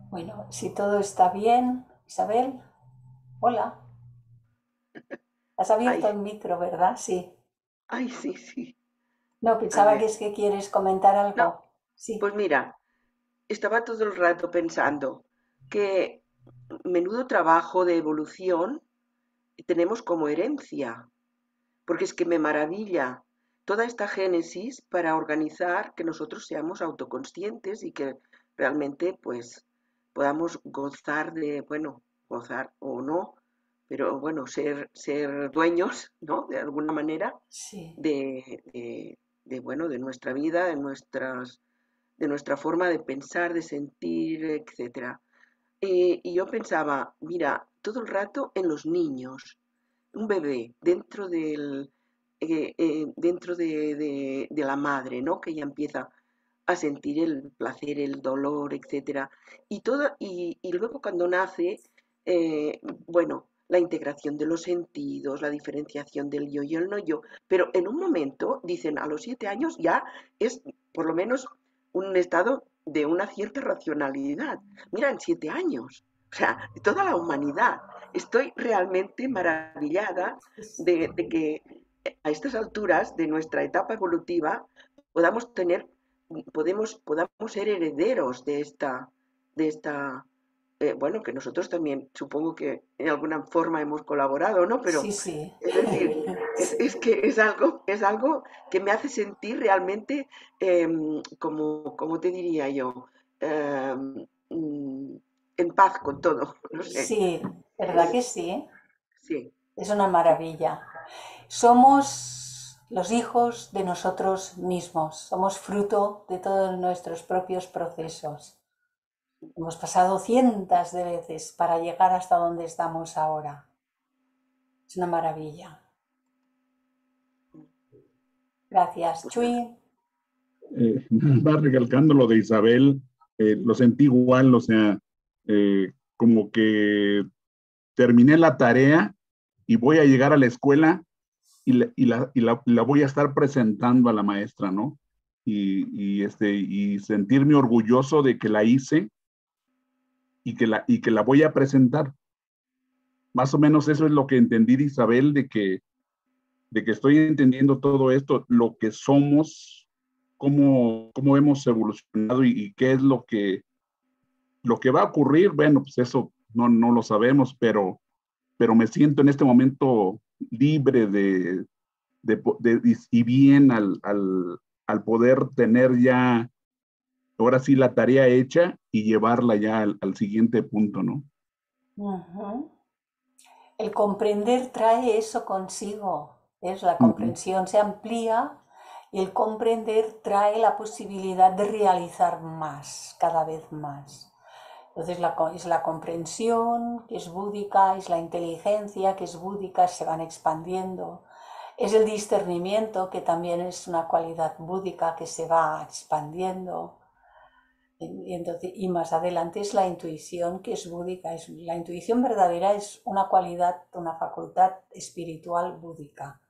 Bueno, si todo está bien, Isabel, hola. Has abierto el micro, ¿verdad? Sí. Ay, sí, sí. No, pensaba que es que quieres comentar algo. No, sí. Pues mira, estaba todo el rato pensando que menudo trabajo de evolución tenemos como herencia, porque es que me maravilla toda esta génesis para organizar que nosotros seamos autoconscientes y que realmente pues podamos gozar de, bueno, gozar o no, pero bueno, ser dueños, ¿no? De alguna manera Sí. bueno, de nuestra vida, de nuestra forma de pensar, de sentir, etcétera. Y yo pensaba, mira, todo el rato en los niños, un bebé dentro de la madre, ¿no? Que ya empieza a sentir el placer, el dolor, etcétera. Y luego cuando nace, bueno, la integración de los sentidos, la diferenciación del yo y el no yo, pero en un momento, dicen, a los 7 años ya es por lo menos un estado de una cierta racionalidad. Mira, en 7 años, o sea, toda la humanidad. Estoy realmente maravillada de que a estas alturas de nuestra etapa evolutiva podamos podamos ser herederos de esta, bueno, que nosotros también supongo que en alguna forma hemos colaborado, ¿no? Pero Sí. es decir, es que es algo que me hace sentir realmente, como te diría yo, en paz con todo, no sé. Sí, ¿verdad que sí? Sí. Es una maravilla. Somos los hijos de nosotros mismos, somos fruto de todos nuestros propios procesos. Hemos pasado cientos de veces para llegar hasta donde estamos ahora. Es una maravilla. Gracias, Chuy. Va recalcando lo de Isabel, lo sentí igual, o sea, como que terminé la tarea y voy a llegar a la escuela y la voy a estar presentando a la maestra, ¿no? Y sentirme orgulloso de que la hice y que la voy a presentar. Más o menos eso es lo que entendí de Isabel, de que estoy entendiendo todo esto, lo que somos, cómo hemos evolucionado y qué es lo que va a ocurrir. Bueno, pues eso no lo sabemos, pero me siento en este momento libre y bien al poder tener ya, ahora sí, la tarea hecha y llevarla ya al siguiente punto, ¿no? Ujú. El comprender trae eso consigo, ¿ves? La comprensión se amplía y el comprender trae la posibilidad de realizar más, cada vez más. Entonces es la comprensión, que es búdica, es la inteligencia, que es búdica, se van expandiendo. Es el discernimiento, que también es una cualidad búdica que se va expandiendo. Y más adelante es la intuición, que es búdica. La intuición verdadera es una cualidad, una facultad espiritual búdica.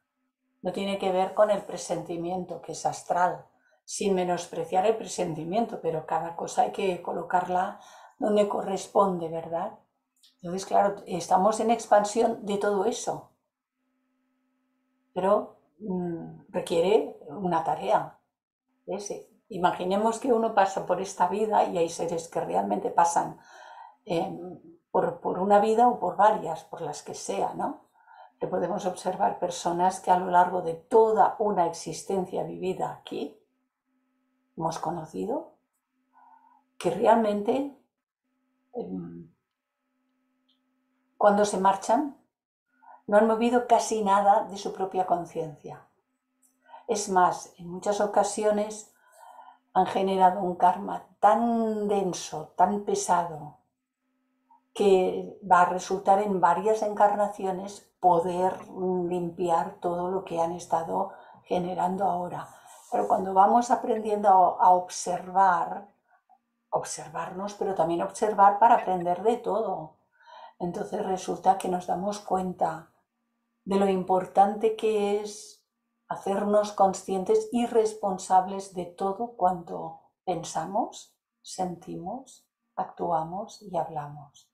No tiene que ver con el presentimiento, que es astral, sin menospreciar el presentimiento, pero cada cosa hay que colocarla donde corresponde, ¿verdad? Entonces, claro, estamos en expansión de todo eso, pero requiere una tarea. ¿Ves? Imaginemos que uno pasa por esta vida y hay seres que realmente pasan por una vida o por varias, por las que sea, ¿no? Que podemos observar personas que a lo largo de toda una existencia vivida aquí hemos conocido, que realmente cuando se marchan no han movido casi nada de su propia conciencia. Es más, en muchas ocasiones han generado un karma tan denso, tan pesado, que va a resultar en varias encarnaciones poder limpiar todo lo que han estado generando ahora. Pero cuando vamos aprendiendo a observarnos, pero también observar para aprender de todo, entonces resulta que nos damos cuenta de lo importante que es hacernos conscientes y responsables de todo cuanto pensamos, sentimos, actuamos y hablamos.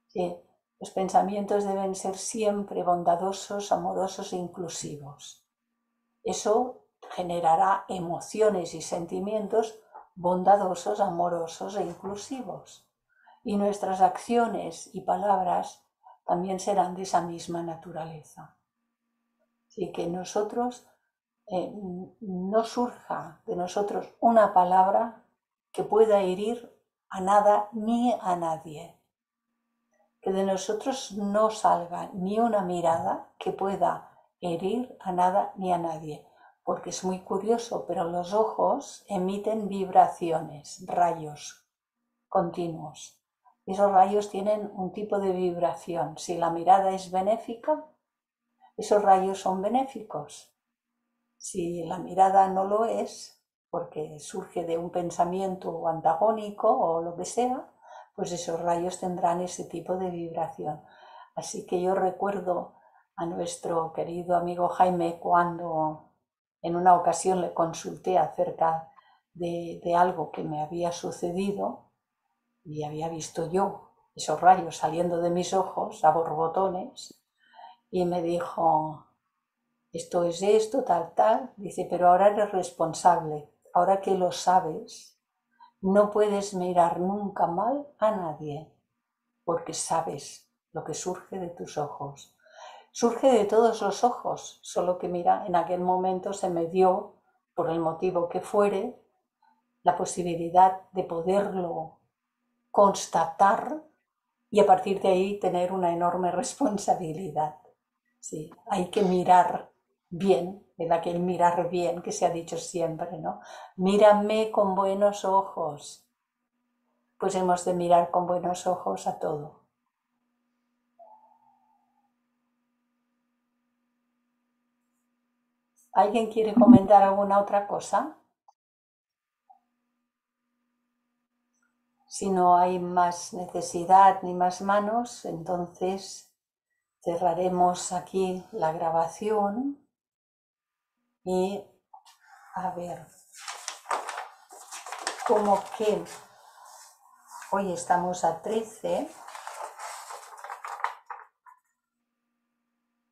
Sí, los pensamientos deben ser siempre bondadosos, amorosos e inclusivos. Eso generará emociones y sentimientos bondadosos, amorosos e inclusivos. Y nuestras acciones y palabras también serán de esa misma naturaleza. Así que nosotros no surja de nosotros una palabra que pueda herir a nada ni a nadie. Que de nosotros no salga ni una mirada que pueda herir a nada ni a nadie. Porque es muy curioso, pero los ojos emiten vibraciones, rayos continuos. Esos rayos tienen un tipo de vibración. Si la mirada es benéfica, esos rayos son benéficos. Si la mirada no lo es, porque surge de un pensamiento antagónico o lo que sea, pues esos rayos tendrán ese tipo de vibración. Así que yo recuerdo a nuestro querido amigo Jaime cuando en una ocasión le consulté acerca de algo que me había sucedido y había visto yo esos rayos saliendo de mis ojos a borbotones y me dijo: esto es esto, tal, tal. Dice, pero ahora eres responsable. Ahora que lo sabes, no puedes mirar nunca mal a nadie, porque sabes lo que surge de tus ojos. Surge de todos los ojos, solo que mira, en aquel momento se me dio, por el motivo que fuere, la posibilidad de poderlo constatar y a partir de ahí tener una enorme responsabilidad. Sí, hay que mirar bien, de aquel mirar bien que se ha dicho siempre, ¿no? Mírame con buenos ojos. Pues hemos de mirar con buenos ojos a todo. ¿Alguien quiere comentar alguna otra cosa? Si no hay más necesidad ni más manos, entonces cerraremos aquí la grabación y a ver, como que hoy estamos a 13.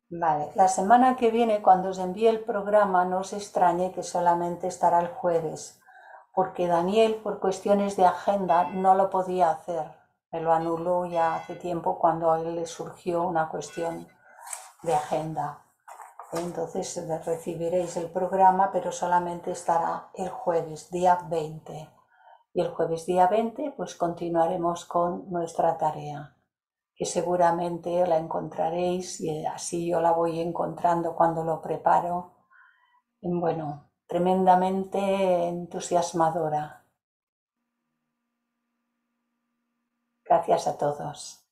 Vale, la semana que viene, cuando os envíe el programa, no os extrañe que solamente estará el jueves, porque Daniel, por cuestiones de agenda, no lo podía hacer. Me lo anuló ya hace tiempo cuando a él le surgió una cuestión de agenda. Entonces recibiréis el programa, pero solamente estará el jueves, día 20. Y el jueves día 20, pues continuaremos con nuestra tarea. que seguramente la encontraréis y así yo la voy encontrando cuando lo preparo. Y bueno, tremendamente entusiasmadora. Gracias a todos.